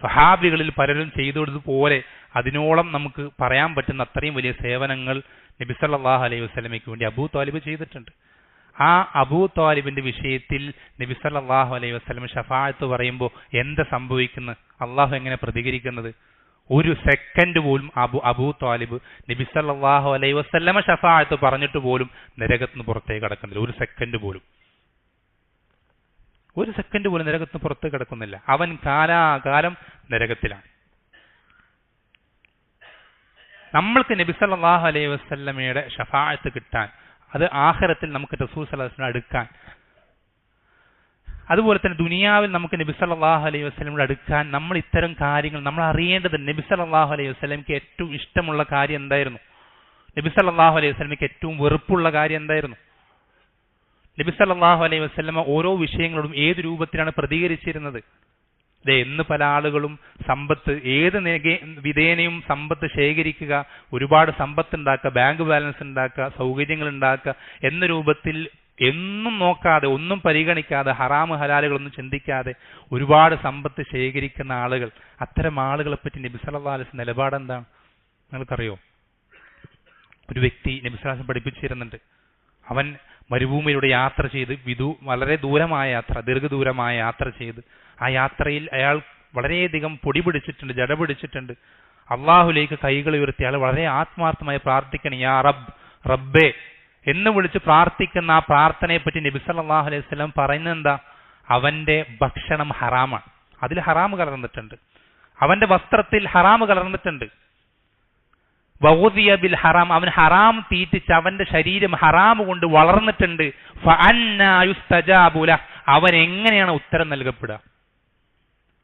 സഹാബികളിൽ പലരും ചെയ്തതുപോലെ അതിനോളം നമുക്ക് പറയാൻ പറ്റുന്ന അത്രയും വലിയ സേവനങ്ങൾ നബി സല്ലല്ലാഹു അലൈഹി വസല്ലമയ്ക്ക് വേണ്ടി അബൂ ത്വാലിബ് ചെയ്തിട്ടുണ്ട്. ആ അബൂ ത്വാലിബിന്റെ വിഷയത്തിൽ നബി സല്ലല്ലാഹു അലൈഹി വസല്ലം ശഫാഅത്ത് പറയുമ്പോൾ എന്താ സംഭവിക്കുന്നത്? അള്ളാഹു എങ്ങനെ പ്രതികരിക്കുന്നത്? ഒരു സെക്കൻഡ് പോലും അബൂ ത്വാലിബ് നബി സല്ലല്ലാഹു അലൈഹി വസല്ലമ ശഫാഅത്ത് പറഞ്ഞിട്ട് പോലും നരകത്തിന് പുറത്തേക്ക് കടക്കുന്നില്ല. ഒരു സെക്കൻഡ് പോലും നരകത്തിന് പുറത്ത് കിടക്കുന്നില്ല. അവൻ കാലാകാലം നരകത്തിലാണ്. നമ്മൾക്ക് നബി സല്ലല്ലാഹു അലൈഹി വസല്ലമയുടെ ശഫാഅത്ത് കിട്ടാൻ, അത് ആഖിറത്തിൽ നമുക്ക് റസൂൽ സല്ലല്ലാഹു അലൈഹി വസല്ലം അടുക്കാൻ, അതുപോലെ തന്നെ ദുനിയാവിൽ നമുക്ക് നബി സല്ലല്ലാഹു അലൈഹി വസല്ലമയോട് അടുക്കാൻ നമ്മൾ ഇത്തരം കാര്യങ്ങൾ നമ്മൾ അറിയേണ്ടതുണ്ട്. നബി സല്ലല്ലാഹു അലൈഹി വസല്ലമയ്ക്ക് ഏറ്റവും ഇഷ്ടമുള്ള കാര്യം എന്തായിരുന്നു? നബി സല്ലല്ലാഹു അലൈഹി വസല്ലമയ്ക്ക് ഏറ്റവും വെറുപ്പുള്ള കാര്യം എന്തായിരുന്നു? നബി സല്ലല്ലാഹു അലൈഹി വസല്ലമ ഓരോ വിഷയങ്ങളോടും ഏത് രൂപത്തിലാണ് പ്രതികരിച്ചിരുന്നത്? ഇന്ന് പല ആളുകളും സമ്പത്ത് ഏത് വിധേനയും സമ്പത്ത് ശേഖരിക്കുക, ഒരുപാട് സമ്പത്ത് ഉണ്ടാക്കുക, ബാങ്ക് ബാലൻസ് ഉണ്ടാക്കുക, സൗകര്യങ്ങൾ ഉണ്ടാക്കുക എന്ന രൂപത്തിൽ എന്നും നോക്കാതെ, ഒന്നും പരിഗണിക്കാതെ, ഹറാമ് ഹലാലുകളൊന്നും ചിന്തിക്കാതെ ഒരുപാട് സമ്പത്ത് ശേഖരിക്കുന്ന ആളുകൾ, അത്തരം ആളുകളെ പറ്റി നബി സല്ലല്ലാഹു അലൈഹി വസല്ലം നിലപാടെന്താണ് നിങ്ങൾക്കറിയോ? ഒരു വ്യക്തി നബി സല്ലല്ലാഹു അലൈഹി വസല്ലം പഠിപ്പിച്ചിരുന്നുണ്ട്. അവൻ മരുഭൂമിയിലൂടെ യാത്ര ചെയ്ത്, വളരെ ദൂരമായ യാത്ര, ദീർഘദൂരമായ യാത്ര ചെയ്ത്, ആ യാത്രയിൽ അയാൾ വളരെയധികം പൊടി പിടിച്ചിട്ടുണ്ട്, ജട പിടിച്ചിട്ടുണ്ട്. അള്ളാഹുലേക്ക് കൈകൾ ഉയർത്തി അയാൾ വളരെ ആത്മാർത്ഥമായി പ്രാർത്ഥിക്കണം, യാ റബ്ബ്, റബ്ബേ എന്ന് വിളിച്ച് പ്രാർത്ഥിക്കുന്ന ആ പ്രാർത്ഥനയെ പറ്റി നബി സല്ലല്ലാഹു അലൈഹി വസല്ലം പറയുന്നത് എന്താ? അവന്റെ ഭക്ഷണം ഹറാമാണ്, അതിൽ ഹറാമ് കലർന്നിട്ടുണ്ട്. അവന്റെ വസ്ത്രത്തിൽ ഹറാമ് കലർന്നിട്ടുണ്ട്. വഉദിയ ബിൽ ഹറാം, അവൻ ഹറാം തീറ്റിച്ച് അവന്റെ ശരീരം ഹറാം കൊണ്ട് വളർന്നിട്ടുണ്ട്. ഫഅന്നാ യുസ്തജാബു ലഹ്, അവൻ എങ്ങനെയാണ് ഉത്തരം നൽകപ്പെടുക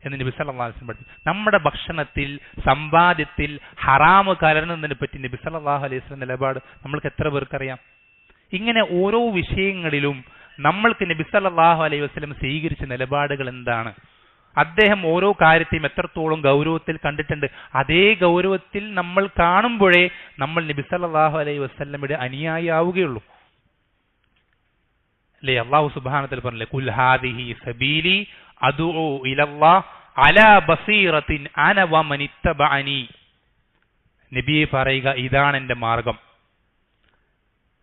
എന്ന് നബി സല്ലല്ലാഹു അലൈഹി വസല്ലം പഠിപ്പിച്ചു. നമ്മുടെ ഭക്ഷണത്തിൽ, സമ്പാദ്യത്തിൽ ഹറാമ് കലർന്നതിനെ പറ്റി നബി സല്ലല്ലാഹു അലൈഹി വസല്ലം നിലപാട് നമ്മൾക്ക് എത്ര പേർക്കറിയാം? ഇങ്ങനെ ഓരോ വിഷയങ്ങളിലും നമ്മൾക്ക് നബി സല്ലല്ലാഹു അലൈഹി വസല്ലം സ്വീകരിച്ച നിലപാടുകൾ എന്താണ്? അദ്ദേഹം ഓരോ കാര്യത്തെയും എത്രത്തോളം ഗൗരവത്തിൽ കണ്ടിട്ടുണ്ട്. അതേ ഗൗരവത്തിൽ നമ്മൾ കാണുമ്പോഴേ നമ്മൾ നബി സല്ലല്ലാഹു അലൈഹി വസല്ലമയുടെ അനുയായി ആവുകയുള്ളൂ. അല്ലേ? അല്ലാഹു സുബ്ഹാനഹു വ തആല പറഞ്ഞില്ലേ, ഖുൽ ഹാദിഹി സബീലി അദ്ഉ ഇലല്ലാഹ് അലാ ബസീറത്തിൻ അന വമൻ ഇത്തബഅനി. നബിയെ പറയുക, ഇതാണ് എന്റെ മാർഗം.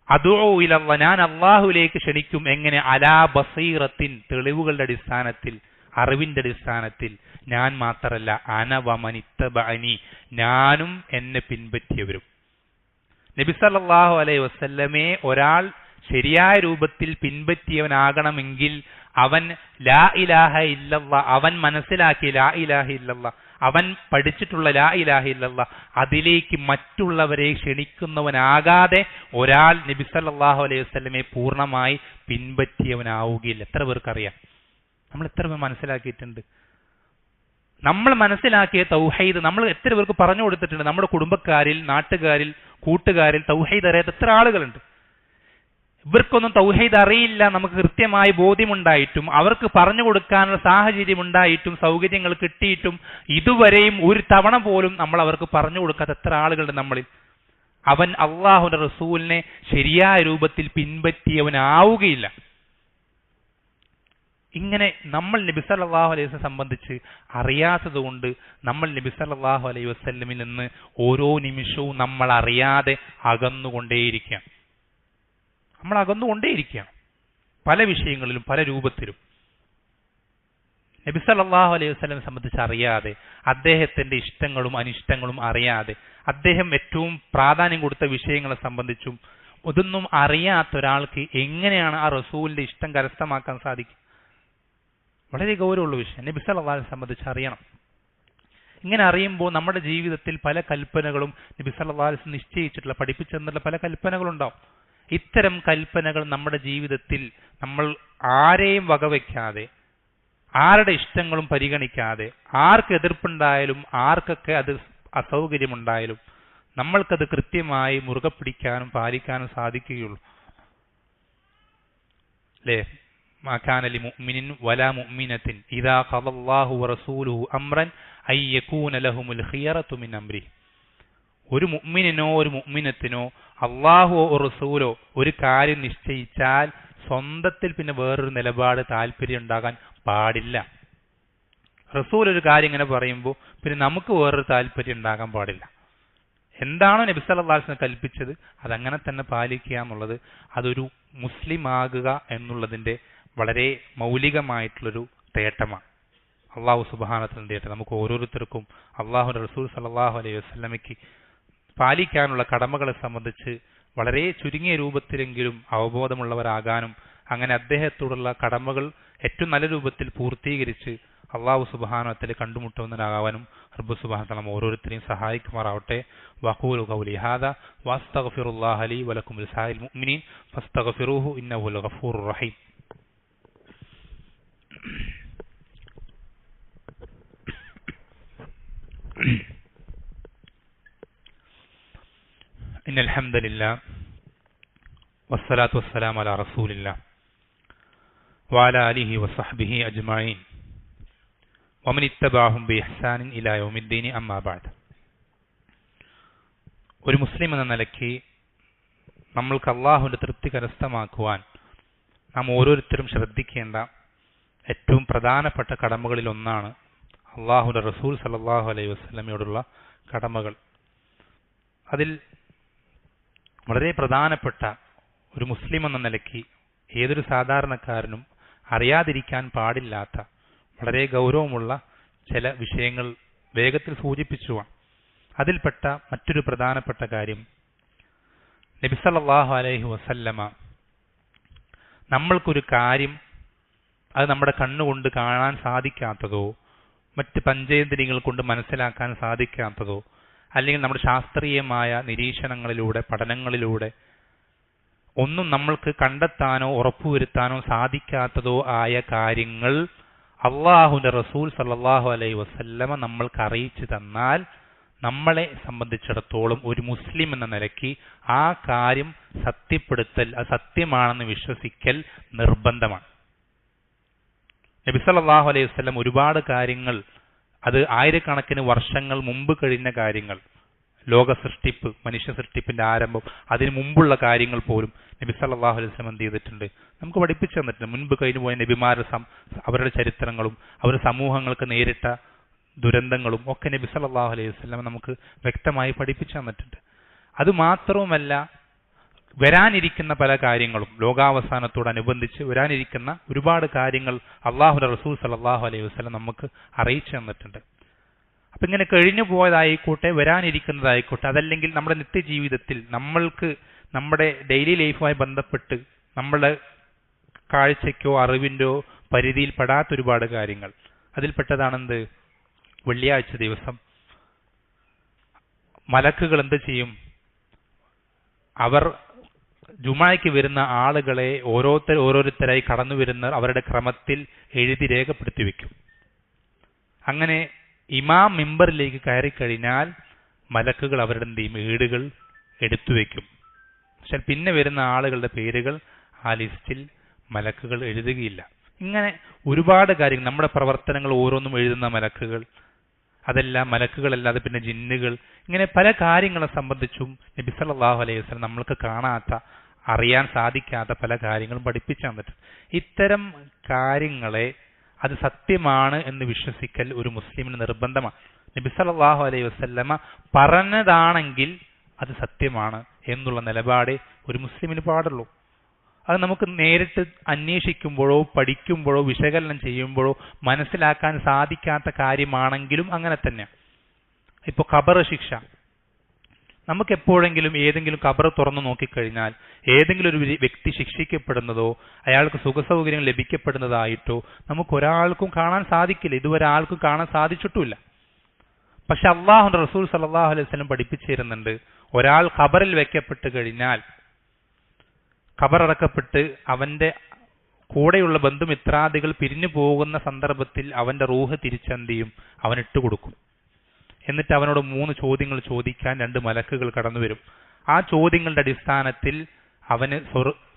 അദ്ഉ ഇലല്ലാഹ്, ഞാൻ അല്ലാഹുവിലേക്ക് ക്ഷണിക്കും. എങ്ങനെ? അലാ ബസീറത്തിൻ, തെളിവുകളുടെ അടിസ്ഥാനത്തിൽ, അറിവിന്റെ അടിസ്ഥാനത്തിൽ. ഞാൻ മാത്രല്ല, അന വമൻ ഇത്തബഅനി, ഞാനും എന്നെ പിൻപറ്റിയവരും. നബി സല്ലല്ലാഹു അലൈഹി വസല്ലമയെ ഒരാൾ ശരിയായ രൂപത്തിൽ പിൻപറ്റിയവനാകണമെങ്കിൽ അവൻ ലാ ഇലാഹ ഇല്ലല്ലാഹ്, അവൻ മനസ്സിലാക്കിയ ലാ ഇലാഹ ഇല്ലല്ലാഹ്, അവൻ പഠിച്ചിട്ടുള്ള ലാ ഇലാഹ ഇല്ലല്ലാഹ്, അതിലേക്ക് മറ്റുള്ളവരെ ക്ഷണിക്കുന്നവനാകാതെ ഒരാൾ നബി സല്ലല്ലാഹു അലൈഹി വസല്ലമയെ പൂർണ്ണമായി പിൻപറ്റിയവനാവുകയില്ല. എത്ര പേർക്കറിയാം? നമ്മൾ എത്ര പേർ മനസ്സിലാക്കിയിട്ടുണ്ട്? നമ്മൾ മനസ്സിലാക്കിയ തൗഹീദ് നമ്മൾ എത്ര പേർക്ക് പറഞ്ഞു കൊടുത്തിട്ടുണ്ട്? നമ്മുടെ കുടുംബക്കാരിൽ, നാട്ടുകാരിൽ, കൂട്ടുകാരിൽ തൗഹീദ് അറിയാത്ത എത്ര ആളുകളുണ്ട്? ഇവർക്കൊന്നും തൗഹീദ് അറിയില്ല, നമുക്ക് കൃത്യമായി ബോധ്യമുണ്ടായിട്ടും അവർക്ക് പറഞ്ഞു കൊടുക്കാനുള്ള സാഹചര്യം ഉണ്ടായിട്ടും സൗകര്യങ്ങൾ കിട്ടിയിട്ടും ഇതുവരെയും ഒരു തവണ പോലും നമ്മൾ അവർക്ക് പറഞ്ഞു കൊടുക്കാത്ത എത്ര ആളുകളുണ്ട് നമ്മളിൽ. അവൻ അള്ളാഹുവിന്റെ റസൂലിനെ ശരിയായ രൂപത്തിൽ പിൻപറ്റിയവനാവുകയില്ല. ഇങ്ങനെ നമ്മൾ നബി സല്ലല്ലാഹു അലൈഹി വസല്ലം സംബന്ധിച്ച് അറിയാത്തത് കൊണ്ട് നമ്മൾ നബി സല്ലല്ലാഹു അലൈഹി വസല്ലമിൽ നിന്ന് ഓരോ നിമിഷവും നമ്മൾ അറിയാതെ അകന്നുകൊണ്ടേയിരിക്കുകയാണ്. നമ്മൾ അകന്നുകൊണ്ടേയിരിക്കുകയാണ് പല വിഷയങ്ങളിലും പല രൂപത്തിലും. നബി സല്ലല്ലാഹു അലൈഹി വസല്ലം സംബന്ധിച്ച് അറിയാതെ, അദ്ദേഹത്തിന്റെ ഇഷ്ടങ്ങളും അനിഷ്ടങ്ങളും അറിയാതെ, അദ്ദേഹം ഏറ്റവും പ്രാധാന്യം കൊടുത്ത വിഷയങ്ങളെ സംബന്ധിച്ചും ഇതൊന്നും അറിയാത്ത ഒരാൾക്ക് എങ്ങനെയാണ് ആ റസൂലിന്റെ ഇഷ്ടം കരസ്ഥമാക്കാൻ സാധിക്കും? വളരെ ഗൗരവമുള്ള വിഷയം. നബി സല്ലല്ലാഹു അലൈഹി വസല്ലം സംബന്ധിച്ച് അറിയണം. ഇങ്ങനെ അറിയുമ്പോൾ നമ്മുടെ ജീവിതത്തിൽ പല കൽപ്പനകളും നബി സല്ലല്ലാഹു അലൈഹി വസല്ലം നിശ്ചയിച്ചിട്ടുള്ള പഠിപ്പിച്ചെന്നുള്ള പല കൽപ്പനകളുണ്ടാവും. ഇത്തരം കൽപ്പനകൾ നമ്മുടെ ജീവിതത്തിൽ നമ്മൾ ആരെയും വകവയ്ക്കാതെ, ആരുടെ ഇഷ്ടങ്ങളും പരിഗണിക്കാതെ, ആർക്ക് എതിർപ്പുണ്ടായാലും ആർക്കൊക്കെ അത് അസൗകര്യമുണ്ടായാലും നമ്മൾക്കത് കൃത്യമായി മുറുകെ പിടിക്കാനും പാലിക്കാനും സാധിക്കുകയുള്ളൂ. അല്ലേ? മാ കാന ലിമുഅ്മിനിൻ വലാ മുഅ്മിനത്തിൻ ഇദാ ഖദല്ലാഹു വറസൂലുഹു അംറൻ അൻ യകൂന ലഹുമുൽ ഖിയറതു മിൻ അംരി. ഒരു മുഅ്മിനിനോ ഒരു മുഅ്മിനത്തിനോ അള്ളാഹുവോ റസൂലോ ഒരു കാര്യം നിശ്ചയിച്ചാൽ സ്വന്തത്തിൽ പിന്നെ വേറൊരു നിലപാട് താല്പര്യം ഉണ്ടാകാൻ പാടില്ല. റസൂൽ ഒരു കാര്യം ഇങ്ങനെ പറയുമ്പോൾ പിന്നെ നമുക്ക് വേറൊരു താല്പര്യം ഉണ്ടാകാൻ പാടില്ല. എന്താണോ നബി സല്ലല്ലാഹു അലൈഹി വസല്ലം കൽപ്പിച്ചത് അതങ്ങനെ തന്നെ പാലിക്കുക എന്നുള്ളത് അതൊരു മുസ്ലിം ആകുക എന്നുള്ളതിന്റെ വളരെ മൗലികമായിട്ടുള്ളൊരു തേട്ടമാണ്. അള്ളാഹു സുബ്ഹാനഹു വ തആല തേട്ടം നമുക്ക് ഓരോരുത്തർക്കും അള്ളാഹുവിന്റെ റസൂൽ സല്ലല്ലാഹു അലൈഹി വസല്ലമയ്ക്ക് പാലിക്കാനുള്ള കടമകളെ സംബന്ധിച്ച് വളരെ ചുരുങ്ങിയ രൂപത്തിലെങ്കിലും അവബോധമുള്ളവരാകാനും അങ്ങനെ അദ്ദേഹത്തോടുള്ള കടമകൾ ഏറ്റവും നല്ല രൂപത്തിൽ പൂർത്തീകരിച്ച് അള്ളാഹു സുബ്ഹാനഹു വ തആല കണ്ടുമുട്ടുന്നവരാകാനും റബ്ബ് സുബ്ഹാനഹു വ തആല ഓരോരുത്തരെയും സഹായിക്കുമാറാവട്ടെ. വഖൂലു ഖൗലി ഹാദാ വസ്തഗ്ഫിറുല്ലാഹ ലീ വലക്കും ലിസാഇൽ മുഅ്മിനീൻ ഫസ്തഗ്ഫിറൂഹു ഇന്നഹു ഗഫൂറുർ റഹീം. ഇന്നൽ ഹംദലില്ലാഹ് വസ്സലാത്തു വസ്സലാമു അലാ റസൂലില്ലാഹ് വഅലാ ആലിഹി വസഹ്ബിഹി അജ്മഈൻ വമൻ ഇത്തബഅഹും ബിഇഹ്സാനിൻ ഇലാ യൗമിദ്ദീൻ അമ്മാ ബഅദ്. ഒരു മുസ്ലിം എന്ന നിലയ്ക്ക് നമ്മൾക്ക് അള്ളാഹുവിന്റെ തൃപ്തി കരസ്ഥമാക്കുവാൻ നാം ഓരോരുത്തരും ശ്രദ്ധിക്കേണ്ട ഏറ്റവും പ്രധാനപ്പെട്ട കടമകളിൽ ഒന്നാണ് അള്ളാഹുവിന്റെ റസൂൽ സല്ലല്ലാഹു അലൈഹി വസല്ലമയോടുള്ള കടമകൾ. അതിൽ വളരെ പ്രധാനപ്പെട്ട ഒരു മുസ്ലിം എന്ന നിലയ്ക്ക് ഏതൊരു സാധാരണക്കാരനും അറിയാതിരിക്കാൻ പാടില്ലാത്ത വളരെ ഗൗരവമുള്ള ചില വിഷയങ്ങൾ വേഗത്തിൽ സൂചിപ്പിച്ചുവാണ്. അതിൽപ്പെട്ട മറ്റൊരു പ്രധാനപ്പെട്ട കാര്യം നബി സല്ലല്ലാഹു അലൈഹി വസല്ലമ നമ്മൾക്കൊരു കാര്യം അത് നമ്മുടെ കണ്ണുകൊണ്ട് കാണാൻ സാധിക്കാത്തതോ മറ്റ് പഞ്ചേന്ദ്രിയങ്ങൾ കൊണ്ട് മനസ്സിലാക്കാൻ സാധിക്കാത്തതോ അല്ലെങ്കിൽ നമ്മുടെ ശാസ്ത്രീയമായ നിരീക്ഷണങ്ങളിലൂടെ പഠനങ്ങളിലൂടെ ഒന്നും നമ്മൾക്ക് കണ്ടെത്താനോ ഉറപ്പുവരുത്താനോ സാധിക്കാത്തതോ ആയ കാര്യങ്ങൾ അള്ളാഹുവിന്റെ റസൂൽ സല്ലല്ലാഹു അലൈഹി വസല്ലമ നമ്മൾക്ക് അറിയിച്ചു തന്നാൽ നമ്മളെ സംബന്ധിച്ചിടത്തോളം ഒരു മുസ്ലിം എന്ന നിലയ്ക്ക് ആ കാര്യം സത്യപ്പെടുത്തൽ, അത് സത്യമാണെന്ന് വിശ്വസിക്കൽ നിർബന്ധമാണ്. നബി സല്ലല്ലാഹു അലൈഹി വസല്ലം ഒരുപാട് കാര്യങ്ങൾ, അത് ആയിരക്കണക്കിന് വർഷങ്ങൾ മുമ്പ് കഴിഞ്ഞ കാര്യങ്ങൾ, ലോക സൃഷ്ടിപ്പ്, മനുഷ്യ സൃഷ്ടിപ്പിന്റെ ആരംഭം, അതിനു മുമ്പുള്ള കാര്യങ്ങൾ പോലും നബി സല്ലല്ലാഹു അലൈഹി വസല്ലം എന്ത് ചെയ്തിട്ടുണ്ട്? നമുക്ക് പഠിപ്പിച്ചു തന്നിട്ടുണ്ട്. മുൻപ് കഴിഞ്ഞു പോയ നബിമാരുടെ അവരുടെ ചരിത്രങ്ങളും അവരുടെ സമൂഹങ്ങൾക്ക് നേരിട്ട ദുരന്തങ്ങളും ഒക്കെ നബി സല്ലല്ലാഹു അലൈഹി വസല്ലം നമുക്ക് വ്യക്തമായി പഠിപ്പിച്ചു തന്നിട്ടുണ്ട്. അതുമാത്രവുമല്ല, വരാനിരിക്കുന്ന പല കാര്യങ്ങളും, ലോകാവസാനത്തോടനുബന്ധിച്ച് വരാനിരിക്കുന്ന ഒരുപാട് കാര്യങ്ങൾ അള്ളാഹുവിന്റെ റസൂൽ സല്ലല്ലാഹു അലൈഹി വസല്ലം നമുക്ക് അറിയിച്ചു തന്നിട്ടുണ്ട്. അപ്പൊ ഇങ്ങനെ കഴിഞ്ഞു പോയതായിക്കോട്ടെ, വരാനിരിക്കുന്നതായിക്കോട്ടെ, അതല്ലെങ്കിൽ നമ്മുടെ നിത്യജീവിതത്തിൽ നമ്മൾക്ക് നമ്മുടെ ഡെയിലി ലൈഫുമായി ബന്ധപ്പെട്ട് നമ്മുടെ കാഴ്ചയ്ക്കോ അറിവിൻ്റെയോ പരിധിയിൽ പെടാത്ത ഒരുപാട് കാര്യങ്ങൾ. അതിൽപ്പെട്ടതാണെന്ത്? വെള്ളിയാഴ്ച ദിവസം മലക്കുകൾ എന്ത് ചെയ്യും? അവർ ജുമായ്ക്ക് വരുന്ന ആളുകളെ ഓരോരുത്തരായി കടന്നു വരുന്ന അവരുടെ ക്രമത്തിൽ എഴുതി രേഖപ്പെടുത്തി വെക്കും. അങ്ങനെ ഇമാം മിമ്പറിലേക്ക് കയറിക്കഴിഞ്ഞാൽ മലക്കുകൾ അവരുടെ ഏടുകൾ എടുത്തു വെക്കും. പക്ഷെ പിന്നെ വരുന്ന ആളുകളുടെ പേരുകൾ ആ ലിസ്റ്റിൽ മലക്കുകൾ എഴുതുകയില്ല. ഇങ്ങനെ ഒരുപാട് കാര്യങ്ങൾ, നമ്മുടെ പ്രവർത്തനങ്ങൾ ഓരോന്നും എഴുതുന്ന മലക്കുകൾ, അതെല്ലാം മലക്കുകളല്ലാതെ പിന്നെ ജിന്നുകൾ, ഇങ്ങനെ പല കാര്യങ്ങളെ സംബന്ധിച്ചും നബി സല്ലല്ലാഹു അലൈഹി വസല്ലം നമ്മൾക്ക് കാണാത്ത, അറിയാൻ സാധിക്കാത്ത പല കാര്യങ്ങളും പഠിപ്പിച്ചു തന്നിട്ടുണ്ട്. ഇത്തരം കാര്യങ്ങളെ അത് സത്യമാണ് എന്ന് വിശ്വസിക്കൽ ഒരു മുസ്ലിമിന് നിർബന്ധമാണ്. നബി സല്ലല്ലാഹു അലൈഹി വസല്ലമ പറഞ്ഞതാണെങ്കിൽ അത് സത്യമാണ് എന്നുള്ള നിലപാടേ ഒരു മുസ്ലിമിന് പാടുള്ളൂ. അത് നമുക്ക് നേരിട്ട് അന്വേഷിക്കുമ്പോഴോ പഠിക്കുമ്പോഴോ വിശകലനം ചെയ്യുമ്പോഴോ മനസ്സിലാക്കാൻ സാധിക്കാത്ത കാര്യമാണെങ്കിലും അങ്ങനെ തന്നെ. ഇപ്പോൾ ഖബർ ശിക്ഷ, നമുക്ക് എപ്പോഴെങ്കിലും ഏതെങ്കിലും ഖബർ തുറന്നു നോക്കിക്കഴിഞ്ഞാൽ ഏതെങ്കിലും ഒരു വ്യക്തി ശിക്ഷിക്കപ്പെടുന്നതോ അയാൾക്ക് സുഖസൗകര്യങ്ങൾ ലഭിക്കപ്പെടുന്നതായിട്ടോ നമുക്കൊരാൾക്കും കാണാൻ സാധിക്കില്ല. ഇതുവരെ ആൾക്കും കാണാൻ സാധിച്ചിട്ടുമില്ല. പക്ഷെ അള്ളാഹുവിന്റെ റസൂൽ സല്ലല്ലാഹു അലൈഹി വസല്ലം പഠിപ്പിച്ചു തരുന്നുണ്ട്, ഒരാൾ ഖബറിൽ വെക്കപ്പെട്ട് കഴിഞ്ഞാൽ, ഖബറടക്കപ്പെട്ട് അവന്റെ കൂടെയുള്ള ബന്ധുമിത്രാദികൾ പിരിഞ്ഞു പോകുന്ന സന്ദർഭത്തിൽ അവന്റെ റൂഹ് തിരിച്ചെന്ത് ചെയ്യും? അവൻ ഇട്ടുകൊടുക്കും. എന്നിട്ട് അവനോട് 3 ചോദ്യങ്ങൾ ചോദിക്കാൻ 2 മലക്കുകൾ കടന്നു വരും. ആ ചോദ്യങ്ങളുടെ അടിസ്ഥാനത്തിൽ അവന്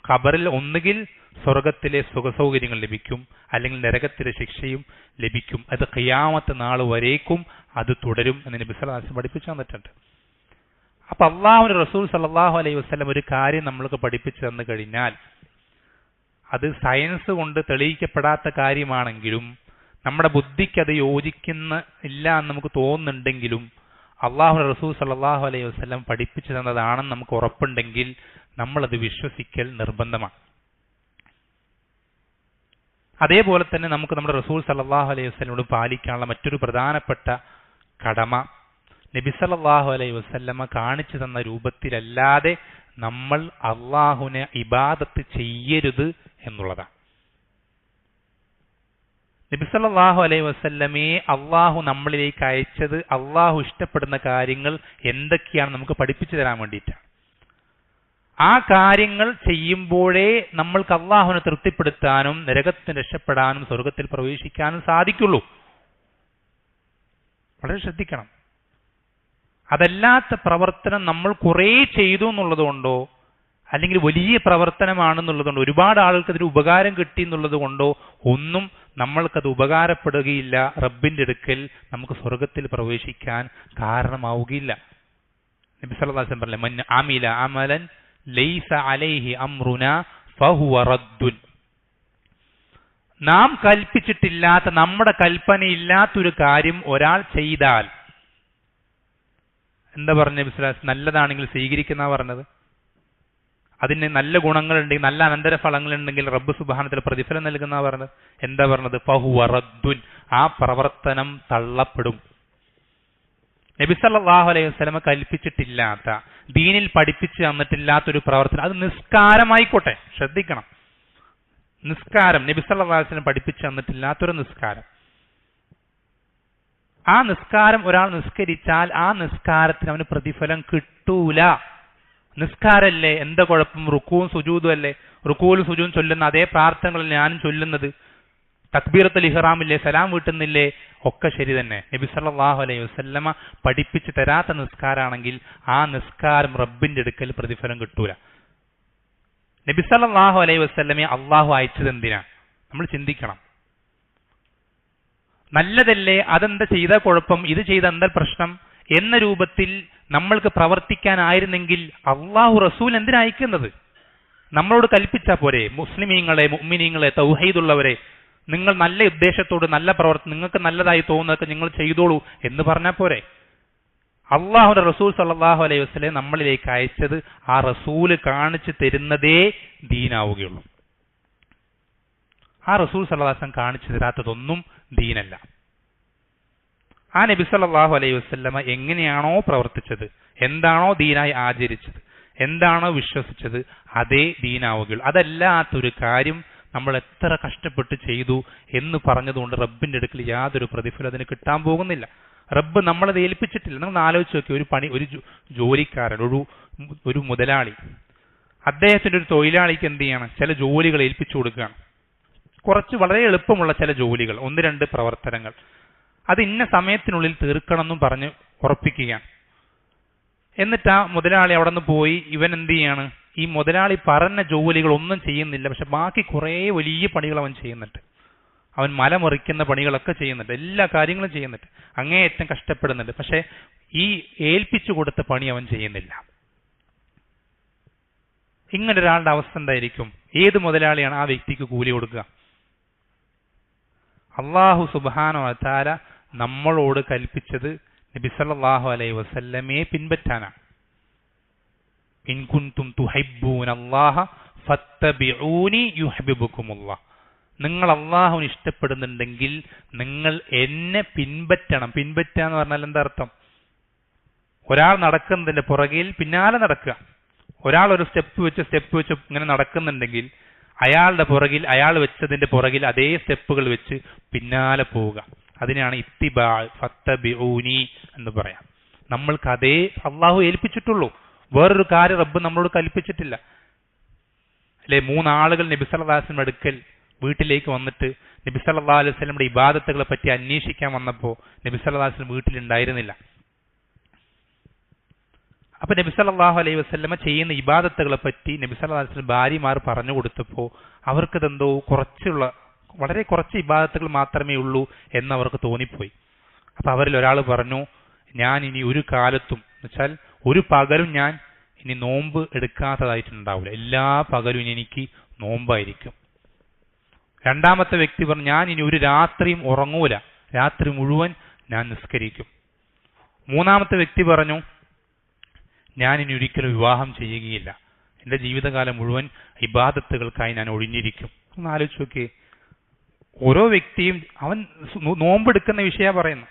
ഖബറിൽ ഒന്നുകിൽ സ്വർഗത്തിലെ സുഖസൗകര്യങ്ങൾ ലഭിക്കും, അല്ലെങ്കിൽ നരകത്തിലെ ശിക്ഷയും ലഭിക്കും. അത് ഖിയാമത്ത് നാൾ വരേക്കും അത് തുടരും എന്ന് നബി സല്ലല്ലാഹു അലൈഹി വസല്ലം പഠിപ്പിച്ചു തന്നിട്ടുണ്ട്. അപ്പൊ അള്ളാഹുവിന്റെ റസൂൽ സല്ലല്ലാഹു അലൈഹി വസല്ലം ഒരു കാര്യം നമ്മൾക്ക് പഠിപ്പിച്ചു തന്നു കഴിഞ്ഞാൽ അത് സയൻസ് കൊണ്ട് തെളിയിക്കപ്പെടാത്ത കാര്യമാണെങ്കിലും നമ്മുടെ ബുദ്ധിക്ക് അത് യോജിക്കുന്നില്ല എന്ന് നമുക്ക് തോന്നുന്നുണ്ടെങ്കിലും അള്ളാഹുവിന്റെ റസൂൽ സല്ലല്ലാഹു അലൈഹി വസല്ലം പഠിപ്പിച്ചു തന്നതാണെന്ന് നമുക്ക് ഉറപ്പുണ്ടെങ്കിൽ നമ്മളത് വിശ്വസിക്കൽ നിർബന്ധമാണ്. അതേപോലെ തന്നെ നമുക്ക് നമ്മുടെ റസൂൽ സല്ലല്ലാഹു അലൈഹി വസല്ലമയോട് പാലിക്കാനുള്ള മറ്റൊരു പ്രധാനപ്പെട്ട കടമ, നബി സല്ലല്ലാഹു അലൈഹി വസല്ലമ കാണിച്ചു തന്ന രൂപത്തിലല്ലാതെ നമ്മൾ അള്ളാഹുവിനെ ഇബാദത്ത് ചെയ്യരുത് എന്നുള്ളതാണ്. നബി സല്ലല്ലാഹു അലൈഹി വസല്ലമയെ അള്ളാഹു നമ്മളിലേക്ക് അയച്ചത് അള്ളാഹു ഇഷ്ടപ്പെടുന്ന കാര്യങ്ങൾ എന്തൊക്കെയാണ് നമുക്ക് പഠിപ്പിച്ചു തരാൻ വേണ്ടിയിട്ടാണ്. ആ കാര്യങ്ങൾ ചെയ്യുമ്പോഴേ നമ്മൾക്ക് അള്ളാഹുവിനെ തൃപ്തിപ്പെടുത്താനും നരകത്തിന് രക്ഷപ്പെടാനും സ്വർഗത്തിൽ പ്രവേശിക്കാനും സാധിക്കുള്ളൂ. വളരെ ശ്രദ്ധിക്കണം. അതല്ലാത്ത പ്രവർത്തനം നമ്മൾ കുറേ ചെയ്തു എന്നുള്ളത് കൊണ്ടോ അല്ലെങ്കിൽ വലിയ പ്രവർത്തനമാണെന്നുള്ളതുകൊണ്ടോ ഒരുപാട് ആളുകൾക്ക് അതിന് ഉപകാരം കിട്ടി എന്നുള്ളത് കൊണ്ടോ ഒന്നും നമ്മൾക്കത് ഉപകാരപ്പെടുകയില്ല. റബ്ബിന്റെ അടുക്കൽ നമുക്ക് സ്വർഗത്തിൽ പ്രവേശിക്കാൻ കാരണമാവുകയില്ല. നബി സല്ലല്ലാഹു അലൈഹി വസല്ലം പറഞ്ഞു, മൻ അമില അമലൻ ലൈസ അലൈഹി അംറുനാ ഫഹുവ റദ്ദുൻ. നാം കൽപ്പിച്ചിട്ടില്ലാത്ത, നമ്മുടെ കൽപ്പനയില്ലാത്തൊരു കാര്യം ഒരാൾ ചെയ്താൽ, എന്താ പറഞ്ഞ നബി സല്ലല്ലാഹു അലൈഹി വസല്ലം? നല്ലതാണെങ്കിൽ സ്വീകരിക്കുന്ന പറഞ്ഞത്. അതിന് നല്ല ഗുണങ്ങളുണ്ടെങ്കിൽ, നല്ല അനന്തരഫലങ്ങളുണ്ടെങ്കിൽ റബ്ബ് സുബ്ഹാനഹു വ തആല പ്രതിഫലം നൽകുന്ന പറഞ്ഞത്. എന്താ പറഞ്ഞത്? ഫഹുവ റദ്ദുൻ. ആ പ്രവർത്തനം തള്ളപ്പെടും. നബി സല്ലല്ലാഹു അലൈഹി വസല്ലം കൽപ്പിച്ചിട്ടില്ലാത്ത, ദീനിൽ പഠിപ്പിച്ചു തന്നിട്ടില്ലാത്തൊരു പ്രവർത്തനം, അത് നിസ്കാരമായിക്കോട്ടെ, ശ്രദ്ധിക്കണം. നിസ്കാരം, നബി സല്ലല്ലാഹു അലൈഹി വസല്ലം പഠിപ്പിച്ചു തന്നിട്ടില്ലാത്തൊരു നിസ്കാരം, ആ നിസ്കാരം ഒരാൾ നിസ്കരിച്ചാൽ ആ നിസ്കാരത്തിന് അവന് പ്രതിഫലം കിട്ടൂല. നിസ്കാരല്ലേ, എന്താ കുഴപ്പം? റുക്കൂവും സുജൂദും അല്ലേ? റുക്കൂലും സുജൂദും ചൊല്ലുന്ന അതേ പ്രാർത്ഥനകളല്ലേ ഞാനും ചൊല്ലുന്നത്. തക്ബീറത്തുൽ ഇഹ്റാമില്ലേ, സലാം വീട്ടുന്നില്ലേ, ഒക്കെ ശരി തന്നെ. നബി സല്ലല്ലാഹു അലൈഹി വസല്ലമ പഠിപ്പിച്ചു തരാത്ത നിസ്കാരാണെങ്കിൽ ആ നിസ്കാരം റബ്ബിന്റെ അടുക്കൽ പ്രതിഫലം കിട്ടൂല. നബി സല്ലല്ലാഹു അലൈഹി വസല്ലമയെ അള്ളാഹു അയച്ചത് എന്തിനാ? നമ്മൾ ചിന്തിക്കണം. നല്ലതല്ലേ, അതെന്താ ചെയ്ത കുഴപ്പം, ഇത് ചെയ്ത എന്താ പ്രശ്നം എന്ന രൂപത്തിൽ നമ്മൾക്ക് പ്രവർത്തിക്കാനായിരുന്നെങ്കിൽ അള്ളാഹു റസൂൽ എന്തിനാ അയക്കുന്നത്? നമ്മളോട് കൽപ്പിച്ചാ പോരെ, മുസ്ലിമീങ്ങളെ, മുഅ്മിനീങ്ങളെ, തൗഹീദുള്ളവരെ, നിങ്ങൾ നല്ല ഉദ്ദേശത്തോട് നല്ല പ്രവർത്തനം, നിങ്ങൾക്ക് നല്ലതായി തോന്നുന്നതൊക്കെ നിങ്ങൾ ചെയ്തോളൂ എന്ന് പറഞ്ഞാൽ പോരെ? അള്ളാഹുന്റെ റസൂൽ സല്ലല്ലാഹു അലൈഹി വസല്ലം നമ്മളിലേക്ക് അയച്ചത് ആ റസൂല് കാണിച്ചു തരുന്നതേ ദീനാവുകയുള്ളൂ. ആ റസൂൽ സല്ലല്ലാഹു അലൈഹി വസല്ലം കാണിച്ചു തരാത്തതൊന്നും ദീനല്ല. ആ നബി സല്ലല്ലാഹു അലൈഹി വസല്ലമ എങ്ങനെയാണോ പ്രവർത്തിച്ചത്, എന്താണോ ദീനായി ആചരിച്ചത്, എന്താണോ വിശ്വസിച്ചത്, അതേ ദീനാവുകയുള്ളൂ. അതല്ലാത്തൊരു കാര്യം നമ്മൾ എത്ര കഷ്ടപ്പെട്ട് ചെയ്തു എന്ന് പറഞ്ഞതുകൊണ്ട് റബ്ബിന്റെ അടുക്കൽ യാതൊരു പ്രതിഫലം അതിന് കിട്ടാൻ പോകുന്നില്ല. റബ്ബ് നമ്മളത് ഏൽപ്പിച്ചിട്ടില്ല. നമ്മൾ ആലോചിച്ച് നോക്കി, ഒരു ജോലിക്കാരൻ, ഒരു മുതലാളി, അദ്ദേഹത്തിന്റെ ഒരു തൊഴിലാളിക്ക് എന്ത് ചെയ്യണം? ചില ജോലികൾ ഏൽപ്പിച്ചു കൊടുക്കുകയാണ്. കുറച്ച് വളരെ എളുപ്പമുള്ള ചില ജോലികൾ, 1-2 പ്രവർത്തനങ്ങൾ, അത് ഇന്ന സമയത്തിനുള്ളിൽ തീർക്കണം എന്നും പറഞ്ഞ് ഉറപ്പിക്കുകയാണ്. എന്നിട്ട് ആ മുതലാളി അവിടെ നിന്ന് പോയി ഇവൻ എന്ത് ചെയ്യാണ്? ഈ മുതലാളി പറഞ്ഞ ജോലികളൊന്നും ചെയ്യുന്നില്ല, പക്ഷെ ബാക്കി കുറേ വലിയ പണികൾ അവൻ ചെയ്യുന്നുണ്ട്. അവൻ മലമറിക്കുന്ന പണികളൊക്കെ ചെയ്യുന്നുണ്ട്, എല്ലാ കാര്യങ്ങളും ചെയ്യുന്നുണ്ട്, അങ്ങേയറ്റം കഷ്ടപ്പെടുന്നുണ്ട്. പക്ഷെ ഈ ഏൽപ്പിച്ചു കൊടുത്ത പണി അവൻ ചെയ്യുന്നില്ല. ഇങ്ങനൊരാളുടെ അവസ്ഥ എന്തായിരിക്കും? ഏത് മുതലാളിയാണ് ആ വ്യക്തിക്ക് കൂലി കൊടുക്കുക? അല്ലാഹു സുബ്ഹാനഹു വ തആല നമ്മളോട് കൽപ്പിച്ചത് നബി സല്ലല്ലാഹു അലൈഹി വസല്ലമയെ പിൻപറ്റാനാണ്. ഇൻ കുൻതും തുഹിബ്ബൂനല്ലാഹ ഫത്തബിഊനി യുഹിബ്ബുകുമുല്ലാഹ്. നിങ്ങൾ അല്ലാഹുവിനെ ഇഷ്ടപ്പെടുന്നുണ്ടെങ്കിൽ നിങ്ങൾ എന്നെ പിൻപറ്റണം. പിൻപറ്റുക എന്ന് പറഞ്ഞാൽ എന്താ അർത്ഥം? ഒരാൾ നടക്കുന്നതിന്റെ പുറകിൽ പിന്നാലെ നടക്കുക. ഒരാൾ ഒരു സ്റ്റെപ്പ് വെച്ച് ഇങ്ങനെ നടക്കുന്നുണ്ടെങ്കിൽ അയാളുടെ പുറകിൽ, അയാൾ വെച്ചതിന്റെ പുറകിൽ അതേ സ്റ്റെപ്പുകൾ വെച്ച് പിന്നാലെ പോവുക. അതിനാണ് ഇത്തിബാ, ഫത്തബിഊനി എന്ന് പറയാം. നമ്മൾക്ക് അതേ അള്ളാഹു ഏൽപ്പിച്ചിട്ടുള്ളൂ, വേറൊരു കാര്യം റബ്ബ് നമ്മളോട് കൽപ്പിച്ചിട്ടില്ല. അല്ലെ, 3 ആളുകൾ നബി സല്ലല്ലാഹു അലൈഹി വസല്ലം അടുക്കൽ വീട്ടിലേക്ക് വന്നിട്ട് നബി സല്ലല്ലാഹു അലൈഹി വസല്ലമയുടെ ഇബാദത്തുകളെ പറ്റി അന്വേഷിക്കാൻ വന്നപ്പോൾ നബി സല്ലല്ലാഹു അലൈഹി വസല്ലം വീട്ടിലുണ്ടായിരുന്നില്ല. അപ്പൊ നബി സല്ലല്ലാഹു അലൈഹി വസല്ലമ ചെയ്യുന്ന ഇബാദത്തുകളെ പറ്റി നബി സല്ലല്ലാഹു അലൈഹി വസല്ലം ഭാര്യമാർ പറഞ്ഞു കൊടുത്തപ്പോൾ അവർക്കതെന്തോ വളരെ കുറച്ച് ഇബാദത്തുകൾ മാത്രമേ ഉള്ളൂ എന്നവർക്ക് തോന്നിപ്പോയി. അപ്പൊ അവരിൽ ഒരാൾ പറഞ്ഞു, ഞാൻ ഇനി ഒരു കാലത്തും, എന്നുവെച്ചാൽ ഒരു പകലും ഞാൻ ഇനി നോമ്പ് എടുക്കാത്തതായിട്ടുണ്ടാവില്ല, എല്ലാ പകലും ഇനി എനിക്ക് നോമ്പായിരിക്കും. രണ്ടാമത്തെ വ്യക്തി പറഞ്ഞു, ഞാൻ ഇനി ഒരു രാത്രിയും ഉറങ്ങൂല, രാത്രി മുഴുവൻ ഞാൻ നിസ്കരിക്കും. മൂന്നാമത്തെ വ്യക്തി പറഞ്ഞു, ഞാൻ ഇനി ഒരിക്കലും വിവാഹം ചെയ്യുകയില്ല, എൻ്റെ ജീവിതകാലം മുഴുവൻ ഇബാദത്തുകൾക്കായി ഞാൻ ഒഴിഞ്ഞിരിക്കും. ഒന്ന് ആലോചിച്ച് നോക്കിയേ, ഓരോ വ്യക്തിയും അവൻ നോമ്പെടുക്കുന്ന വിഷയം പറയുന്നു,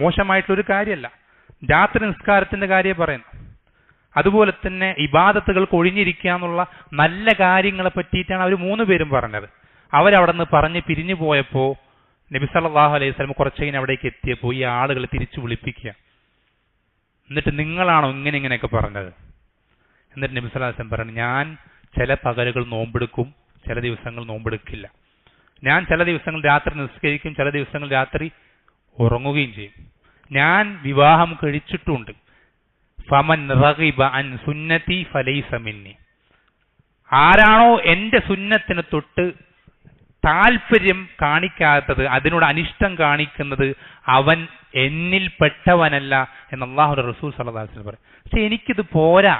മോശമായിട്ടുള്ളൊരു കാര്യമല്ല. രാത്രി നിസ്കാരത്തിന്റെ കാര്യം പറയുന്നു. അതുപോലെ തന്നെ ഇബാദത്തുകൾക്ക് ഒഴിഞ്ഞിരിക്കുക എന്നുള്ള നല്ല കാര്യങ്ങളെ പറ്റിയിട്ടാണ് അവർ 3 പേരും പറഞ്ഞത്. അവരവിടെ നിന്ന് പറഞ്ഞ് പിരിഞ്ഞു പോയപ്പോൾ നബി സല്ലല്ലാഹു അലൈഹി വസല്ലം കുറച്ച് കഴിഞ്ഞ് അവിടേക്ക് എത്തിയപ്പോൾ ഈ ആളുകളെ തിരിച്ചു വിളിപ്പിക്കുക. എന്നിട്ട് നിങ്ങളാണോ ഇങ്ങനെയൊക്കെ പറഞ്ഞത്? എന്നിട്ട് നബി സല്ലല്ലാഹു അലൈഹി വസല്ലം പറഞ്ഞു, ഞാൻ ചില പകലുകൾ നോമ്പെടുക്കും, ചില ദിവസങ്ങൾ നോമ്പെടുക്കില്ല. ഞാൻ ചില ദിവസങ്ങൾ രാത്രി നിസ്കരിക്കും, ചില ദിവസങ്ങൾ രാത്രി ഉറങ്ങുകയും ചെയ്യും. ഞാൻ വിവാഹം കഴിച്ചിട്ടുണ്ട്. ഫമൻ റഗിബ അൻ സുന്നതി ഫലൈസ മിന്നി. ആരാണോ എന്റെ സുന്നത്തിനെ തൊട്ട് താല്പര്യം കാണിക്കാത്തത്, അതിനോട് അനിഷ്ടം കാണിക്കുന്നത്, അവൻ എന്നിൽ പെട്ടവനല്ല എന്ന് അല്ലാഹുവിന്റെ റസൂൽ സല്ലല്ലാഹു അലൈഹി വസല്ലം പറയും. പക്ഷെ എനിക്കിത് പോരാ.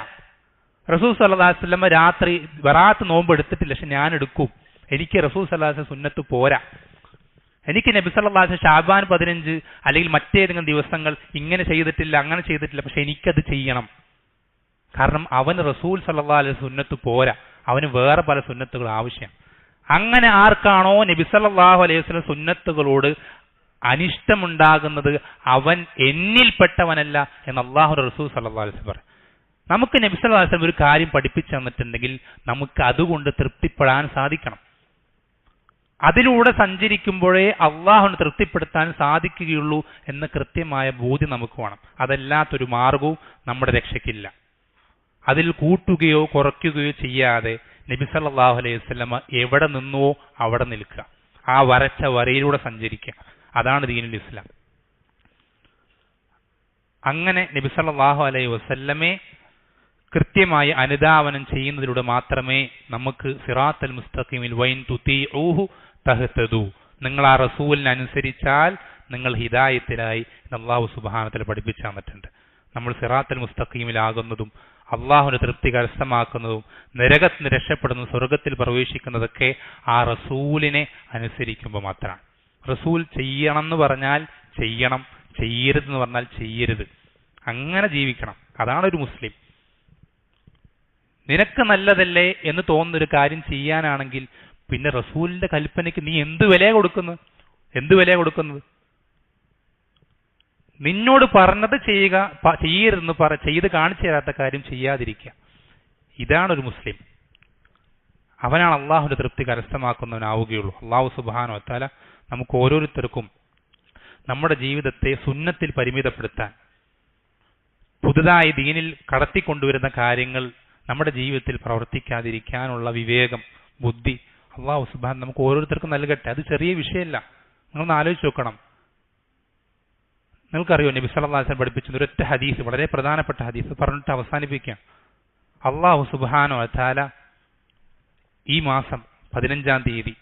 റസൂൽ സല്ലല്ലാഹു അലൈഹി വസല്ലം രാത്രി ബറാത്ത് നോമ്പ് എടുത്തിട്ടില്ല, പക്ഷെ ഞാൻ എടുക്കും. എനിക്ക് റസൂൽ സല്ലല്ലാഹു അലൈഹി വസല്ലം സുന്നത്ത് പോരാ. എനിക്ക് നബി സല്ലല്ലാഹു അലൈഹി വസല്ലം ശഅബാൻ 15 അല്ലെങ്കിൽ മറ്റേതെങ്കിലും ദിവസങ്ങൾ ഇങ്ങനെ ചെയ്തിട്ടില്ല, അങ്ങനെ ചെയ്തിട്ടില്ല, പക്ഷെ എനിക്കത് ചെയ്യണം. കാരണം അവന് റസൂൽ സല്ലല്ലാഹു അലൈഹി വസല്ലം സുന്നത്ത് പോരാ, അവന് വേറെ പല സുന്നത്തുകൾ ആവശ്യം. അങ്ങനെ ആർക്കാണോ നബി സല്ലല്ലാഹു അലൈഹി വസല്ലം സുന്നത്തുകളോട് അനിഷ്ടമുണ്ടാകുന്നത്, അവൻ എന്നിൽപ്പെട്ടവനല്ല എന്ന് അല്ലാഹുവിന്റെ റസൂൽ സല്ലല്ലാഹു അലൈഹി വസല്ലം പറയും. നമുക്ക് നബി സല്ലല്ലാഹു അലൈഹി വസല്ലം ഒരു കാര്യം പഠിപ്പിച്ചു തന്നിട്ടുണ്ടെങ്കിൽ നമുക്ക് അതുകൊണ്ട് തൃപ്തിപ്പെടാൻ സാധിക്കണം. അതിലൂടെ സഞ്ചരിക്കുമ്പോഴേ അള്ളാഹുവിനെ തൃപ്തിപ്പെടുത്താൻ സാധിക്കുകയുള്ളൂ എന്ന കൃത്യമായ ബോധ്യം നമുക്ക് വേണം. അതല്ലാത്തൊരു മാർഗവും നമ്മുടെ രക്ഷയ്ക്കില്ല. അതിൽ കൂട്ടുകയോ കുറയ്ക്കുകയോ ചെയ്യാതെ നബി സല്ലല്ലാഹു അലൈഹി വസല്ലമ എവിടെ നിന്നുവോ അവിടെ നിൽക്കുക, ആ വരച്ച വരയിലൂടെ സഞ്ചരിക്കുക. അതാണ് ദീനുൽ ഇസ്ലാം. അങ്ങനെ നബി സല്ലല്ലാഹു അലൈഹി വസല്ലമയെ കൃത്യമായി അനുധാവനം ചെയ്യുന്നതിലൂടെ മാത്രമേ നമുക്ക് സിറാത്തൽ മുസ്തഖീമിൽ വൈൻ തുതീഉഹു തഹ്തദു, നിങ്ങൾ ആ റസൂലിനെ അനുസരിച്ചാൽ നിങ്ങൾ ഹിദായത്തിലായി അല്ലാഹു സുബ്ഹാനഹു വ തആല പഠിപ്പിച്ചു തന്നിട്ടുണ്ട്. നമ്മൾ സിറാത്തൽ മുസ്തഖീമിലാകുന്നതും അള്ളാഹുവിന്റെ തൃപ്തി കരസ്ഥമാക്കുന്നതും നരകത്തിന് രക്ഷപ്പെടുന്നതും സ്വർഗത്തിൽ പ്രവേശിക്കുന്നതൊക്കെ ആ റസൂലിനെ അനുസരിക്കുമ്പോൾ മാത്രമാണ്. റസൂൽ ചെയ്യണം എന്ന് പറഞ്ഞാൽ ചെയ്യണം, ചെയ്യരുതെന്ന് പറഞ്ഞാൽ ചെയ്യരുത്. അങ്ങനെ ജീവിക്കണം. അതാണ് ഒരു മുസ്ലിം. നിനക്ക് നല്ലതല്ലേ എന്ന് തോന്നുന്നൊരു കാര്യം ചെയ്യാനാണെങ്കിൽ പിന്നെ റസൂലിന്റെ കൽപ്പനയ്ക്ക് നീ എന്ത് വിലയാ കൊടുക്കുന്നത്? നിന്നോട് പറഞ്ഞത് ചെയ്യുക, ചെയ്യരുതെന്ന് ചെയ്ത് കാണിച്ചു തരാത്ത കാര്യം ചെയ്യാതിരിക്കുക. ഇതാണ് ഒരു മുസ്ലിം. അവനാണ് അള്ളാഹുവിന്റെ തൃപ്തി കരസ്ഥമാക്കുന്നവനാവുകയുള്ളൂ. അള്ളാഹു സുബ്ഹാനഹു വ തആല നമുക്ക് ഓരോരുത്തർക്കും നമ്മുടെ ജീവിതത്തെ സുന്നത്തിൽ പരിമിതപ്പെടുത്താൻ, പുതുതായി ദീനിൽ കടത്തിക്കൊണ്ടുവരുന്ന കാര്യങ്ങൾ നമ്മുടെ ജീവിതത്തിൽ പ്രവർത്തിക്കാതിരിക്കാനുള്ള വിവേകം, ബുദ്ധി അള്ളാഹു സുബ്ഹാനഹു നമുക്ക് ഓരോരുത്തർക്കും നൽകട്ടെ. അത് ചെറിയ വിഷയമല്ല. നിങ്ങളൊന്ന് ആലോചിച്ച് നോക്കണം. നിങ്ങൾക്കറിയോ നബി സല്ലല്ലാഹു അലൈഹി വസല്ലം പഠിപ്പിച്ച ഒരൊറ്റ ഹദീസ്, വളരെ പ്രധാനപ്പെട്ട ഹദീസ് പറഞ്ഞിട്ട് അവസാനിപ്പിക്കാം. അല്ലാഹു സുബ്ഹാനഹു വ തആല ഈ മാസം 15-ാം തീയതി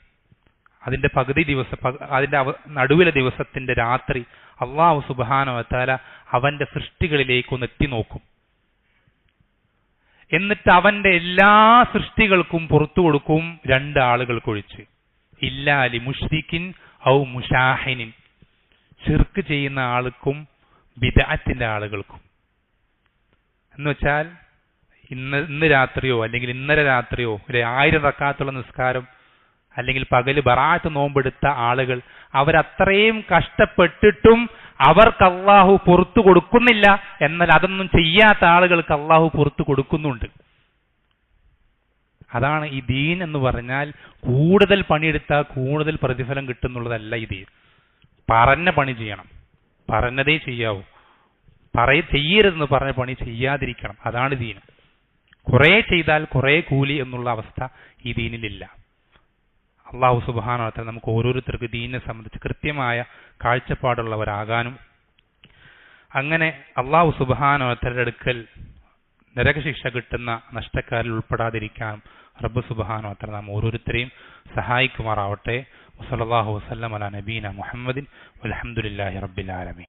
അതിന്റെ പകുതി ദിവസം, അതിന്റെ നടുവിലെ ദിവസത്തിന്റെ രാത്രി അല്ലാഹു സുബ്ഹാനഹു വ തആല അവന്റെ സൃഷ്ടികളിലേക്ക് ഒന്ന് എത്തി നോക്കും. എന്നിട്ട് അവന്റെ എല്ലാ സൃഷ്ടികൾക്കും പുറത്തു കൊടുക്കും 2 ആളുകൾക്കൊഴിച്ച്. ഇല്ലാ ലി മുശ്രിക്കിൻ ഔ മുശാഹിനിൻ, ശിർക്ക് ചെയ്യുന്ന ആൾക്കും ബിദ്അത്തിന്റെ ആളുകൾക്കും. എന്നുവെച്ചാൽ ഇന്ന് രാത്രിയോ അല്ലെങ്കിൽ ഇന്നലെ രാത്രിയോ 1000 റക്അത്തുള്ള നിസ്കാരം അല്ലെങ്കിൽ പകല് ബറാഅത്ത് നോമ്പെടുത്ത ആളുകൾ, അവരത്രയും കഷ്ടപ്പെട്ടിട്ടും അവർക്ക് അല്ലാഹു പുറത്തു കൊടുക്കുന്നില്ല. എന്നാൽ അതൊന്നും ചെയ്യാത്ത ആളുകൾക്ക് അല്ലാഹു പുറത്തു കൊടുക്കുന്നുണ്ട്. അതാണ് ഈ ദീൻ എന്ന് പറഞ്ഞാൽ. കൂടുതൽ പണിയെടുത്താൽ കൂടുതൽ പ്രതിഫലം കിട്ടുന്നുള്ളതല്ല ഈ ദീൻ. പറഞ്ഞ പണി ചെയ്യണം, പറഞ്ഞതേ ചെയ്യാവൂ. ചെയ്യരുതെന്ന് പറഞ്ഞ പണി ചെയ്യാതിരിക്കണം. അതാണ് ദീൻ. കുറെ ചെയ്താൽ കുറെ കൂലി എന്നുള്ള അവസ്ഥ ഈ ദീനിലില്ല. അല്ലാഹു സുബ്ഹാനഹു വ തആല നമുക്ക് ഓരോരുത്തർക്ക് ദീനിനെ സംബന്ധിച്ച് കൃത്യമായ കാഴ്ചപ്പാടുള്ളവരാകാനും അങ്ങനെ അല്ലാഹു സുബ്ഹാനഹു വ തആലയുടെ അടുക്കൽ നരകശിക്ഷ കിട്ടുന്ന നഷ്ടക്കാരിൽ ഉൾപ്പെടാതിരിക്കാനും റബ്ബ് സുബ്ഹാനഹു വ തആല നാം ഓരോരുത്തരെയും സഹായിക്കുമാറാവട്ടെ. വസല്ലല്ലാഹു വസല്ലം അലാ നബീന മുഹമ്മദിൻ വൽഹംദുലില്ലാഹി റബ്ബിൽ ആലമീൻ.